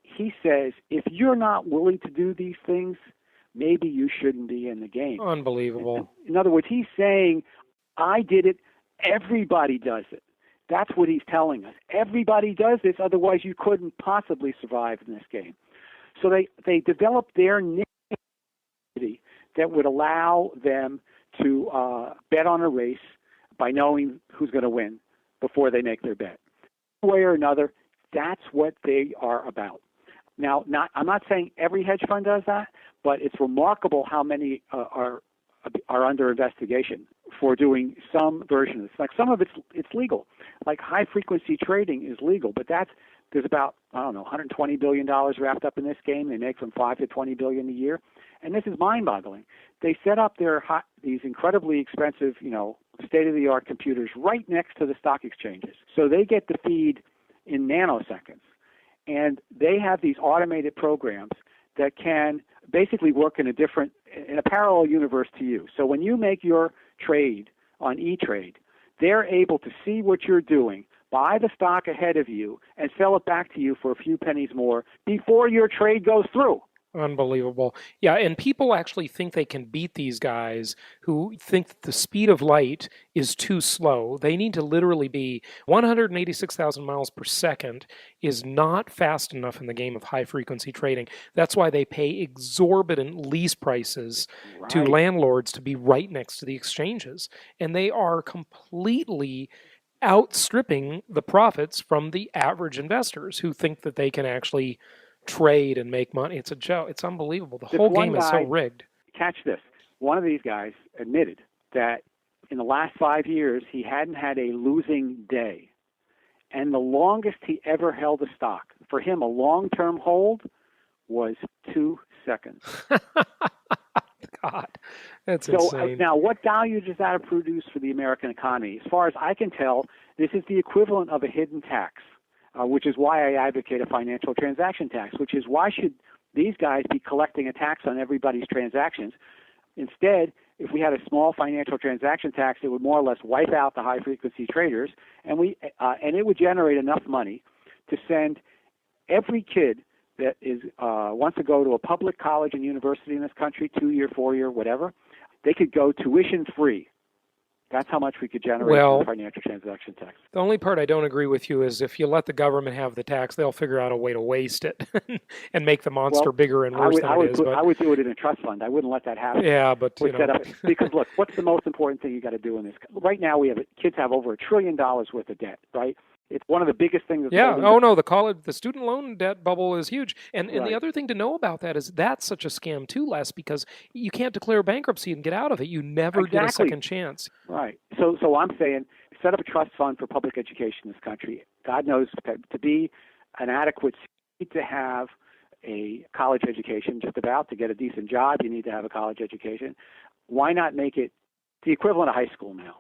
He says, if you're not willing to do these things, maybe you shouldn't be in the game. Unbelievable. In other words, he's saying, I did it. Everybody does it. That's what he's telling us. Everybody does this, otherwise you couldn't possibly survive in this game. So they developed their niche that would allow them to bet on a race by knowing who's going to win before they make their bet. One way or another, that's what they are about. Now, I'm not saying every hedge fund does that, but it's remarkable how many are under investigation for doing some version of this. Like some of it's legal. Like high frequency trading is legal, but there's about $120 billion wrapped up in this game. They make from $5 to $20 billion a year, and this is mind-boggling. They set up these incredibly expensive, state-of-the-art computers right next to the stock exchanges, so they get the feed in nanoseconds, and they have these automated programs that can basically work in a parallel universe to you. So when you make your trade on E-Trade, they're able to see what you're doing, buy the stock ahead of you, and sell it back to you for a few pennies more before your trade goes through. Unbelievable. Yeah, and people actually think they can beat these guys who think that the speed of light is too slow. They need to literally be 186,000 miles per second is not fast enough in the game of high-frequency trading. That's why they pay exorbitant lease prices to landlords to be right next to the exchanges. And they are completely outstripping the profits from the average investors who think that they can actually trade and make money. It's a joke. It's unbelievable. The whole game is so rigged. Catch this. One of these guys admitted that in the last 5 years, he hadn't had a losing day. And the longest he ever held a stock, for him, a long-term hold was 2 seconds. God, that's so insane. Now, what value does that produce for the American economy? As far as I can tell, this is the equivalent of a hidden tax, which is why I advocate a financial transaction tax, which is why should these guys be collecting a tax on everybody's transactions? Instead, if we had a small financial transaction tax, it would more or less wipe out the high-frequency traders, and it would generate enough money to send every kid that wants to go to a public college and university in this country, 2-year, 4-year, whatever, they could go tuition-free. That's how much we could generate from the financial transaction tax. The only part I don't agree with you is if you let the government have the tax, they'll figure out a way to waste it and make the monster bigger and worse than it is. I would do it in a trust fund. I wouldn't let that happen. Yeah, but because look, what's the most important thing you got to do in this? Right now, kids have over $1 trillion worth of debt, right? It's one of the biggest things. The student loan debt bubble is huge. And the other thing to know about that is that's such a scam too, Les, because you can't declare bankruptcy and get out of it. You never get a second chance. Right. So I'm saying set up a trust fund for public education in this country. God knows to be an adequate seat to have a college education, just about to get a decent job, you need to have a college education. Why not make it the equivalent of high school now,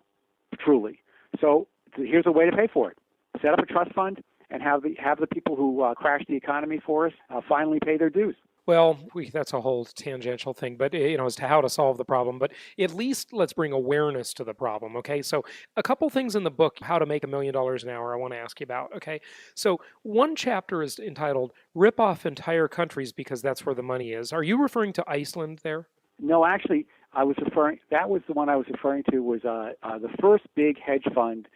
truly? So here's a way to pay for it. Set up a trust fund and have the people who crash the economy for us finally pay their dues. Well, that's a whole tangential thing, but as to how to solve the problem. But at least let's bring awareness to the problem, okay? So a couple things in the book, How to Make $1 Million an Hour, I want to ask you about, okay? So one chapter is entitled Rip Off Entire Countries Because That's Where the Money Is. Are you referring to Iceland there? No, actually, that was the one I was referring to was the first big hedge fund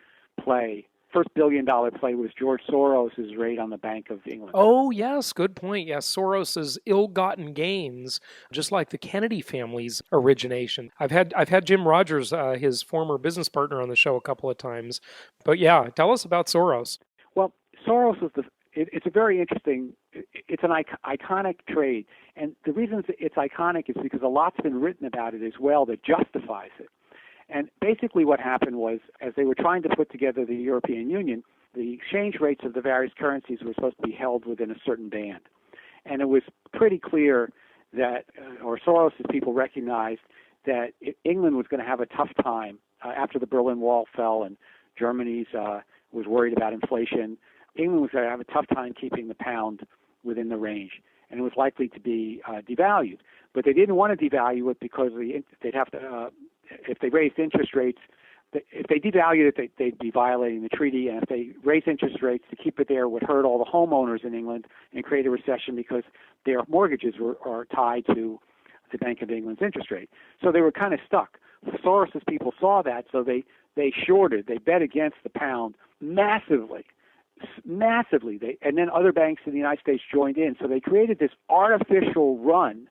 play. First $1 billion play was George Soros's raid on the Bank of England. Oh, yes, good point. Yes, Soros's ill-gotten gains, just like the Kennedy family's origination. I've had Jim Rogers, his former business partner, on the show a couple of times. But yeah, tell us about Soros. Well, Soros was it's a very interesting. It's an iconic trade, and the reason it's iconic is because a lot's been written about it as well that justifies it. And basically what happened was, as they were trying to put together the European Union, the exchange rates of the various currencies were supposed to be held within a certain band. And it was pretty clear that, or Soros's people recognized that England was going to have a tough time after the Berlin Wall fell and Germany's was worried about inflation. England was going to have a tough time keeping the pound within the range, and it was likely to be devalued. But they didn't want to devalue it because they'd have to, if they raised interest rates, if they devalued it, they'd be violating the treaty. And if they raised interest rates to keep it there, would hurt all the homeowners in England and create a recession because their mortgages are tied to the Bank of England's interest rate. So they were kind of stuck. Soros's people saw that, so they shorted, they bet against the pound massively. And then other banks in the United States joined in. So they created this artificial run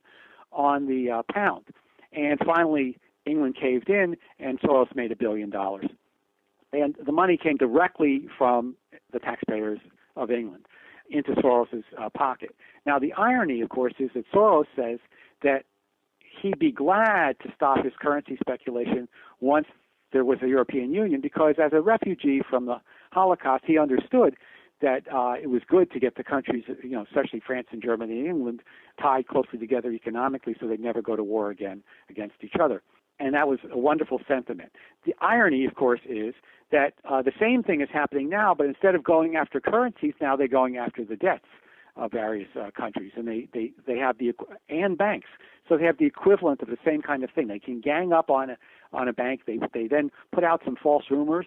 on the pound. And finally, England caved in, and Soros made $1 billion. And the money came directly from the taxpayers of England into Soros's pocket. Now, the irony, of course, is that Soros says that he'd be glad to stop his currency speculation once there was a European Union, because as a refugee from the Holocaust, he understood that it was good to get the countries, especially France and Germany and England, tied closely together economically so they'd never go to war again against each other. And that was a wonderful sentiment. The irony, of course, is that the same thing is happening now, but instead of going after currencies, now they're going after the debts of various countries, and they have and banks. So they have the equivalent of the same kind of thing. They can gang up on a bank. They then put out some false rumors.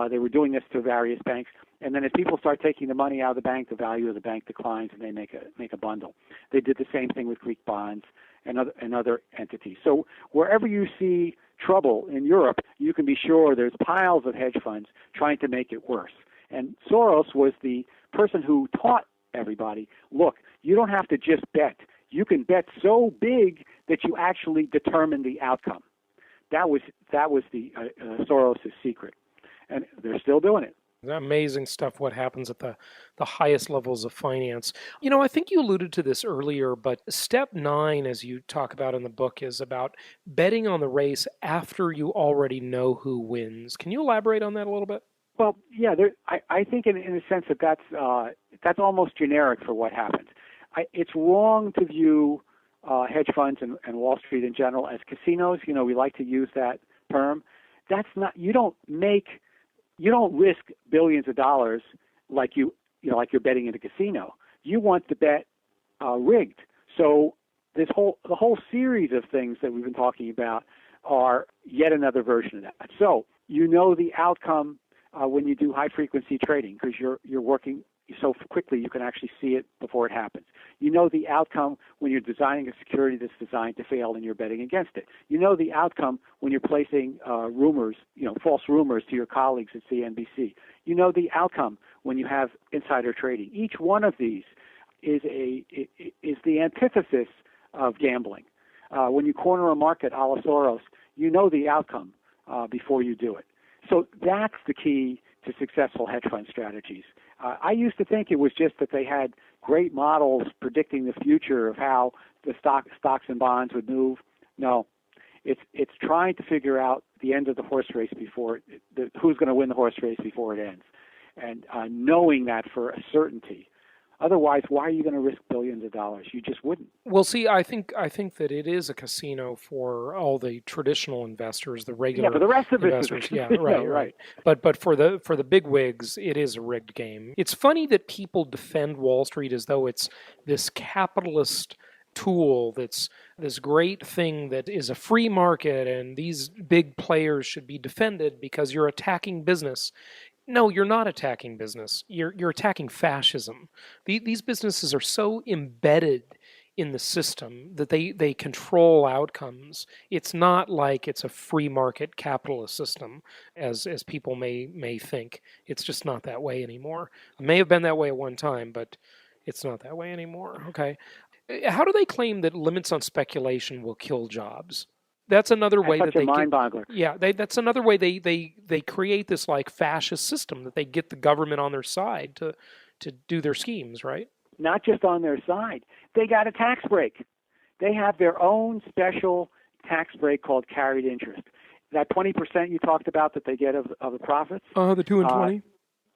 They were doing this to various banks, and then as people start taking the money out of the bank, the value of the bank declines, and they make a bundle. They did the same thing with Greek bonds and other entities. So wherever you see trouble in Europe, you can be sure there's piles of hedge funds trying to make it worse. And Soros was the person who taught everybody, look, you don't have to just bet. You can bet so big that you actually determine the outcome. That was the Soros's secret, and they're still doing it. Amazing stuff, what happens at the highest levels of finance. I think you alluded to this earlier, but step 9, as you talk about in the book, is about betting on the race after you already know who wins. Can you elaborate on that a little bit? Well, yeah, I think in a sense that's almost generic for what happens. It's wrong to view hedge funds and Wall Street in general as casinos. We like to use that term. That's not. You don't risk billions of dollars like like you're betting in a casino. You want the bet rigged. So the whole series of things that we've been talking about are yet another version of that. So the outcome when you do high frequency trading because you're working so quickly you can actually see it before it happens. The outcome when you're designing a security that's designed to fail and you're betting against it. The outcome when you're placing rumors, false rumors to your colleagues at CNBC. The outcome when you have insider trading. Each one of these is the antithesis of gambling. When you corner a market a la Soros, the outcome before you do it. So that's the key to successful hedge fund strategies. I used to think it was just that they had great models predicting the future of how the stocks and bonds would move. No, it's trying to figure out the end of the horse race who's going to win the horse race before it ends, and knowing that for a certainty. Otherwise, why are you going to risk billions of dollars? You just wouldn't. Well, see, I think that it is a casino for all the traditional investors, the regular but the rest of investors. It is yeah, right. But for the big wigs, it is a rigged game. It's funny that people defend Wall Street as though it's this capitalist tool that's this great thing that is a free market and these big players should be defended because you're attacking business. No, you're not attacking business. You're attacking fascism. These businesses are so embedded in the system that they control outcomes. It's not like it's a free market capitalist system, as people may think. It's just not that way anymore. It may have been that way at one time, but it's not that way anymore. Okay. How do they claim that limits on speculation will kill jobs? That's another way that they mind-boggler. Yeah, that's another way they create this like fascist system that they get the government on their side to do their schemes, right? Not just on their side. They got a tax break. They have their own special tax break called carried interest. That 20% you talked about that they get of the profits. The 2 and 20.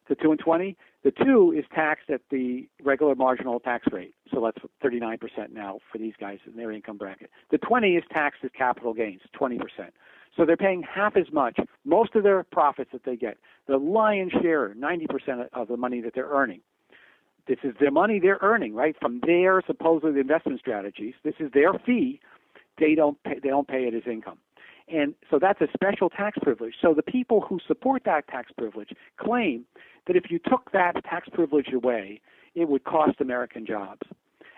The 2 and 20. The 2 is taxed at the regular marginal tax rate. So that's 39% now for these guys in their income bracket. The 20 is taxed as capital gains, 20%. So they're paying half as much. Most of their profits that they get, the lion's share, 90% of the money that they're earning. This is the money they're earning, right, from their supposed investment strategies. This is their fee. They don't pay it as income. And so that's a special tax privilege. So the people who support that tax privilege claim that if you took that tax privilege away, it would cost American jobs.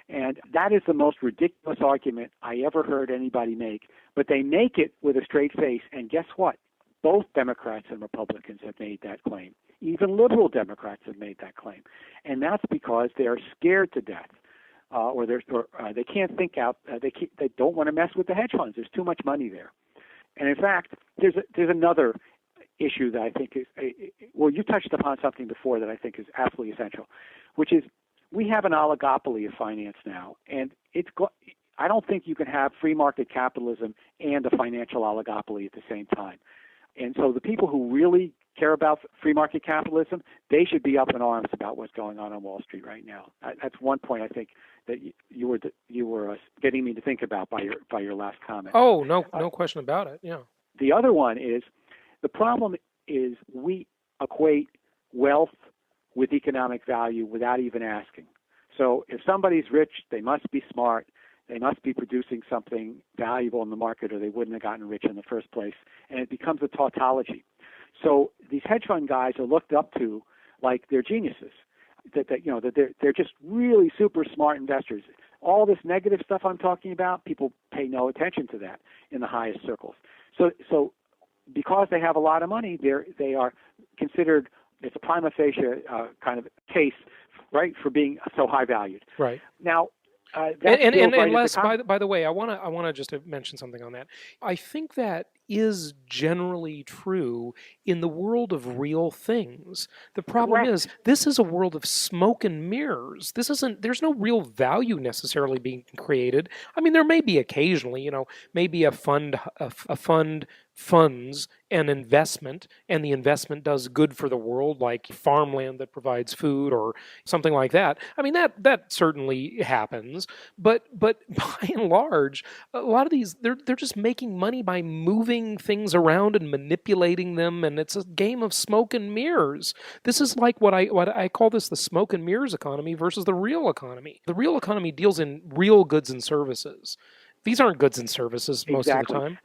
And that is the most ridiculous argument I ever heard anybody make. But they make it with a straight face. And guess what? Both Democrats and Republicans have made that claim. Even liberal Democrats have made that claim. And that's because they are scared to death. Or they can't think out. They don't want to mess with the hedge funds. There's too much money there. And in fact, there's another issue that I think is, you touched upon something before that I think is absolutely essential, which is we have an oligopoly of finance now, and I don't think you can have free market capitalism and a financial oligopoly at the same time. And so the people who really care about free market capitalism, they should be up in arms about what's going on Wall Street right now. That's one point I think that you were getting me to think about by your last comment. Oh, no question about it. Yeah. The other one is the problem is we equate wealth with economic value without even asking. So if somebody's rich, they must be smart. They must be producing something valuable in the market, or they wouldn't have gotten rich in the first place. And it becomes a tautology. So these hedge fund guys are looked up to like they're geniuses. That they're just really super smart investors. All this negative stuff I'm talking about, people pay no attention to that in the highest circles. So because they have a lot of money, they are considered. It's a prima facie kind of case, right, for being so high valued. Right. Now. And Les, by the way, I want to just mention something on that. I think that is generally true in the world of real things. The problem is this is a world of smoke and mirrors. There's no real value necessarily being created. I mean, there may be occasionally, maybe a fund funds an investment, and the investment does good for the world, like farmland that provides food or something like that. I mean, that certainly happens, but by and large, a lot of these they're just making money by moving things around and manipulating them, and it's a game of smoke and mirrors. This is like what I call this the smoke and mirrors economy versus the real economy. The real economy deals in real goods and services. These aren't goods and services most of the time.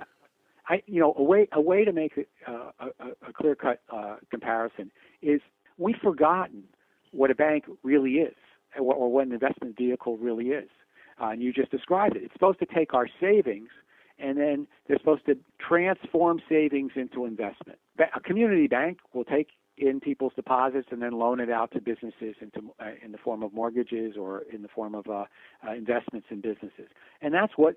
A way to make it a clear-cut comparison is we've forgotten what a bank really is, or what an investment vehicle really is. And you just described it. It's supposed to take our savings, and then they're supposed to transform savings into investment. A community bank will take in people's deposits and then loan it out to businesses in the form of mortgages or in the form of investments in businesses. And that's what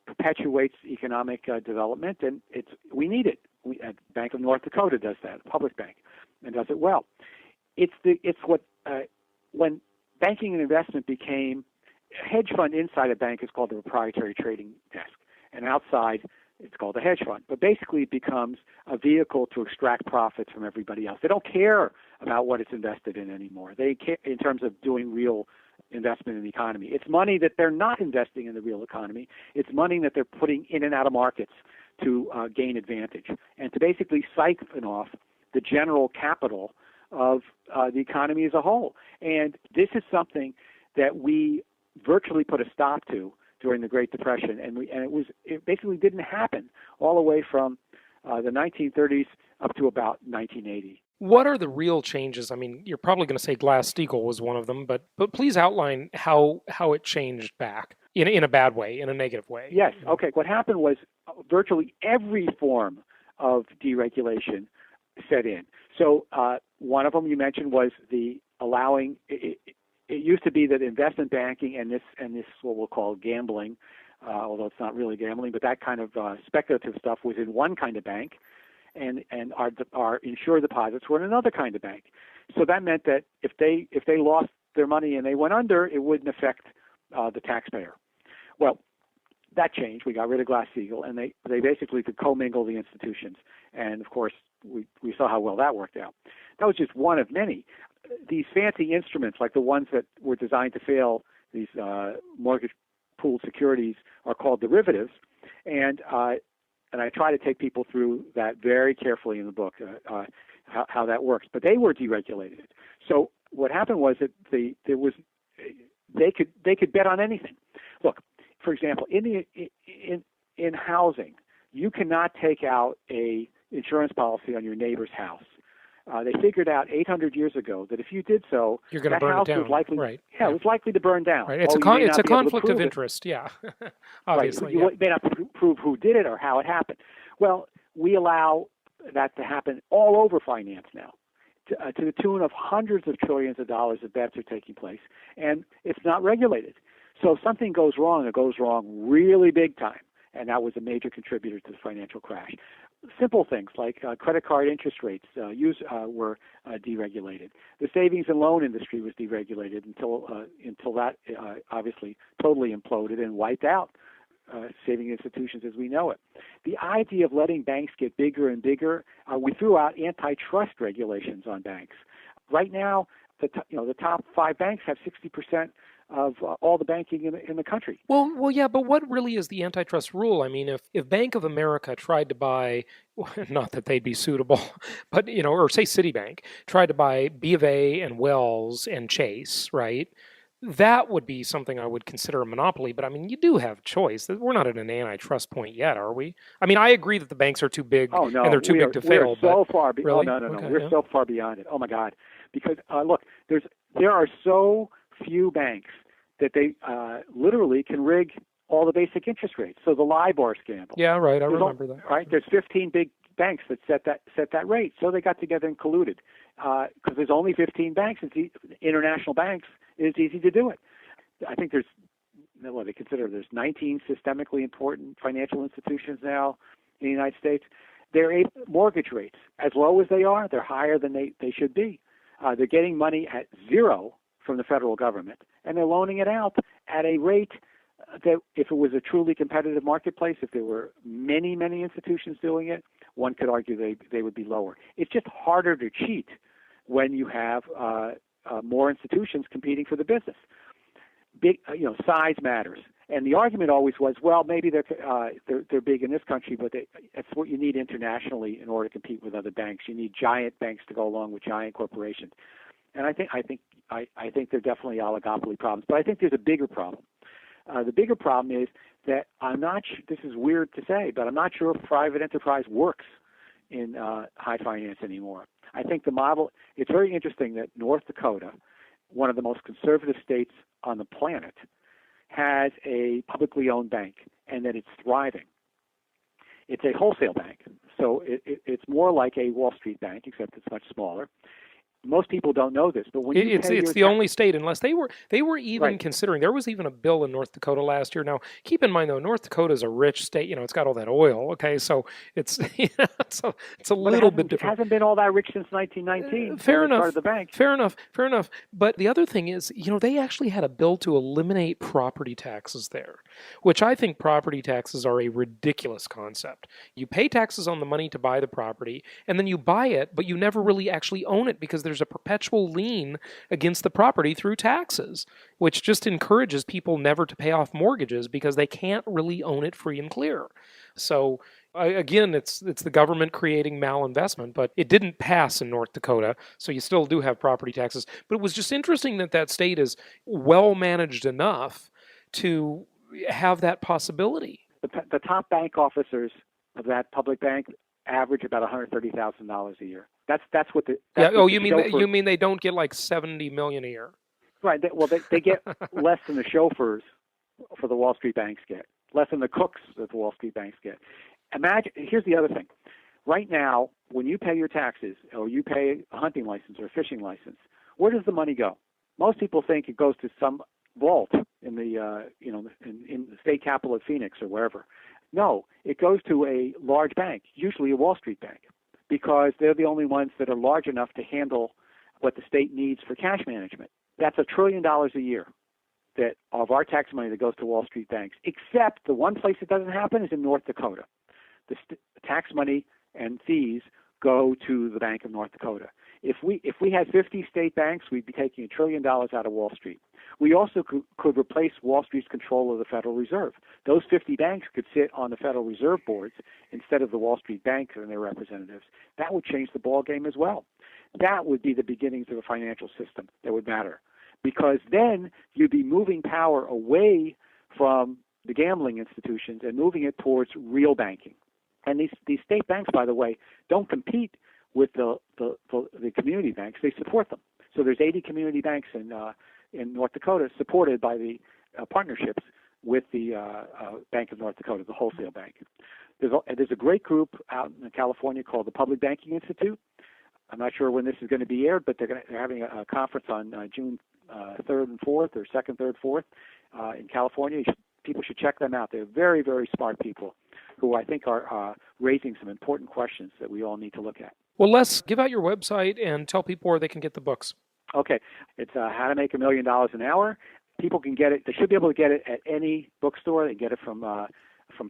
perpetuates economic development, and we need it. Bank of North Dakota does that, a public bank, and does it well. When banking and investment became a hedge fund inside a bank is called the proprietary trading desk, and outside it's called a hedge fund. But basically it becomes a vehicle to extract profits from everybody else. They don't care about what it's invested in anymore. They care in terms of doing real investment in the economy. It's money that they're not investing in the real economy. It's money that they're putting in and out of markets to gain advantage and to basically siphon off the general capital of the economy as a whole. And this is something that we virtually put a stop to during the Great Depression, and it basically didn't happen all the way from the 1930s up to about 1980. What are the real changes? I mean, you're probably going to say Glass-Steagall was one of them, but please outline how it changed back in a bad way, in a negative way. Yes. Okay. What happened was virtually every form of deregulation set in. So one of them you mentioned was the allowing. It used to be that investment banking and this what we'll call gambling, although it's not really gambling, but that kind of speculative stuff was in one kind of bank. And our insured deposits were in another kind of bank. So that meant that if they lost their money and they went under, it wouldn't affect the taxpayer. Well, that changed. We got rid of Glass-Steagall, and they basically could commingle the institutions. And of course, we saw how well that worked out. That was just one of many. These fancy instruments, like the ones that were designed to fail, these mortgage pooled securities, are called derivatives, and I try to take people through that very carefully in the book, how that works. But they were deregulated. So what happened was that they could bet on anything. Look, for example, in housing, you cannot take out a insurance policy on your neighbor's house. They figured out 800 years ago that if you did so, you're going to burn it down. Was likely, right. Yeah, it was likely to burn down. Right. It's a conflict of interest. Yeah, obviously. Right. You may not prove who did it or how it happened. Well, we allow that to happen all over finance now, to the tune of hundreds of trillions of dollars of bets are taking place, and it's not regulated. So if something goes wrong, it goes wrong really big time, and that was a major contributor to the financial crash. Simple things like credit card interest rates were deregulated. The savings and loan industry was deregulated until that obviously totally imploded and wiped out saving institutions as we know it. The idea of letting banks get bigger and bigger, we threw out antitrust regulations on banks. Right now, the top 5 banks have 60% of all the banking in the country. Well, yeah, but what really is the antitrust rule? I mean, if Bank of America tried to buy, not that they'd be suitable, but, or say Citibank, tried to buy B of A and Wells and Chase, right? That would be something I would consider a monopoly, but I mean, you do have choice. We're not at an antitrust point yet, are we? I mean, I agree that the banks are too big and they're too big to fail. We're so far really? No. Okay, we're so far beyond it. Oh my God. Because look, there are so few banks that they literally can rig all the basic interest rates. So the LIBOR scandal. Yeah, right. I remember that. Right. There's 15 big banks that set that rate. So they got together and colluded because there's only 15 banks. International banks. It's easy to do it. I think there's 19 systemically important financial institutions now in the United States. Their mortgage rates, as low as they are, they're higher than they should be. They're getting money at zero from the federal government, and they're loaning it out at a rate that if it was a truly competitive marketplace, if there were many, many institutions doing it, one could argue they would be lower. It's just harder to cheat when you have more institutions competing for the business. Size matters. And the argument always was, well, maybe they're big in this country, but that's what you need internationally in order to compete with other banks. You need giant banks to go along with giant corporations. And I think there are definitely oligopoly problems, but I think there's a bigger problem. The bigger problem is that this is weird to say, but I'm not sure if private enterprise works in high finance anymore. I think the model, it's very interesting that North Dakota, one of the most conservative states on the planet, has a publicly owned bank and that it's thriving. It's a wholesale bank, so it's more like a Wall Street bank, except it's much smaller. Most people don't know this, but when it's the only state, unless they were even considering. There was even a bill in North Dakota last year. Now, keep in mind though, North Dakota is a rich state. It's got all that oil. Okay, so it's it's a little bit different. It hasn't been all that rich since 1919. Fair enough. Started the bank. Fair enough. But the other thing is, they actually had a bill to eliminate property taxes there, which I think property taxes are a ridiculous concept. You pay taxes on the money to buy the property, and then you buy it, but you never really actually own it because there's a perpetual lien against the property through taxes, which just encourages people never to pay off mortgages because they can't really own it free and clear. So again, it's the government creating malinvestment, but it didn't pass in North Dakota, so you still do have property taxes. But it was just interesting that state is well managed enough to have that possibility. The top bank officers of that public bank average about $130,000 a year. That's what the you mean they don't get like $70 million a year? Right. They get less than the chauffeurs for the Wall Street banks get, less than the cooks that the Wall Street banks get. Imagine. Here's the other thing. Right now, when you pay your taxes or you pay a hunting license or a fishing license, where does the money go? Most people think it goes to some vault in the in the state capital of Phoenix or wherever. No, it goes to a large bank, usually a Wall Street bank, because they're the only ones that are large enough to handle what the state needs for cash management. That's $1 trillion a year that of our tax money that goes to Wall Street banks, except the one place it doesn't happen is in North Dakota. The tax money and fees go to the Bank of North Dakota. If we had 50 state banks, we'd be taking $1 trillion out of Wall Street. We also could replace Wall Street's control of the Federal Reserve. Those 50 banks could sit on the Federal Reserve boards instead of the Wall Street banks and their representatives. That would change the ballgame as well. That would be the beginnings of a financial system that would matter, because then you'd be moving power away from the gambling institutions and moving it towards real banking. And these state banks, by the way, don't compete with the community banks. They support them. So there's 80 community banks in North Dakota supported by the partnerships with the Bank of North Dakota, the wholesale bank. There's a great group out in California called the Public Banking Institute. I'm not sure when this is going to be aired, but they're having a conference on June 3rd and 4th, or 2nd, 3rd, 4th in California. People should check them out. They're very, very smart people who I think are raising some important questions that we all need to look at. Well, Les, give out your website and tell people where they can get the books. Okay. It's How to Make $1 Million an Hour. People can get it. They should be able to get it at any bookstore. They can get it from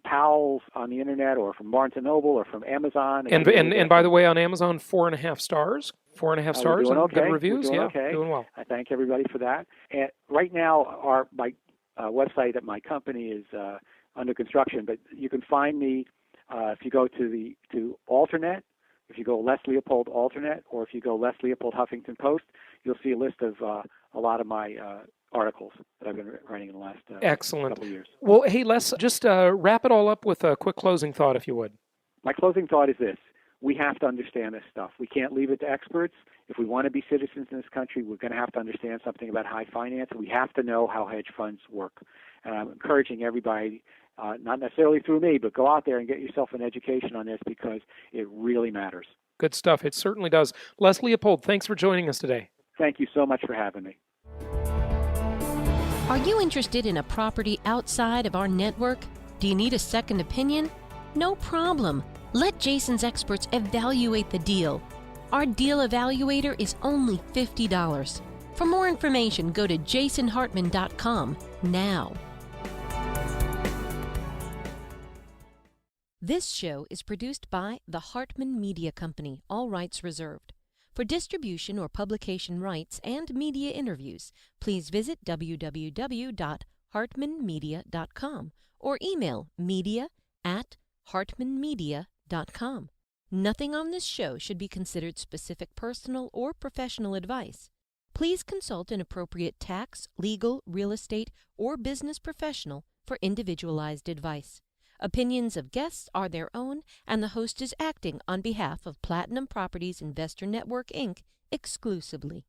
Powell's on the internet, or from Barnes & Noble, or from Amazon. And by the way, on Amazon, 4.5 stars. 4.5 stars and okay. Good reviews. Doing okay. Doing well. I thank everybody for that. And right now, my website at my company is under construction, but you can find me if you go to Alternet. If you go Les Leopold Alternet, or if you go Les Leopold Huffington Post, you'll see a list of a lot of my articles that I've been writing in the last couple of years. Well, hey, Les, just wrap it all up with a quick closing thought, if you would. My closing thought is this. We have to understand this stuff. We can't leave it to experts. If we want to be citizens in this country, we're going to have to understand something about high finance. We have to know how hedge funds work. And I'm encouraging everybody, not necessarily through me, but go out there and get yourself an education on this, because it really matters. Good stuff. It certainly does. Les Leopold, thanks for joining us today. Thank you so much for having me. Are you interested in a property outside of our network? Do you need a second opinion? No problem. Let Jason's experts evaluate the deal. Our deal evaluator is only $50. For more information, go to jasonhartman.com now. This show is produced by the Hartman Media Company, all rights reserved. For distribution or publication rights and media interviews, please visit www.hartmanmedia.com or email media@hartmanmedia.com. Nothing on this show should be considered specific personal or professional advice. Please consult an appropriate tax, legal, real estate, or business professional for individualized advice. Opinions of guests are their own, and the host is acting on behalf of Platinum Properties Investor Network, Inc. exclusively.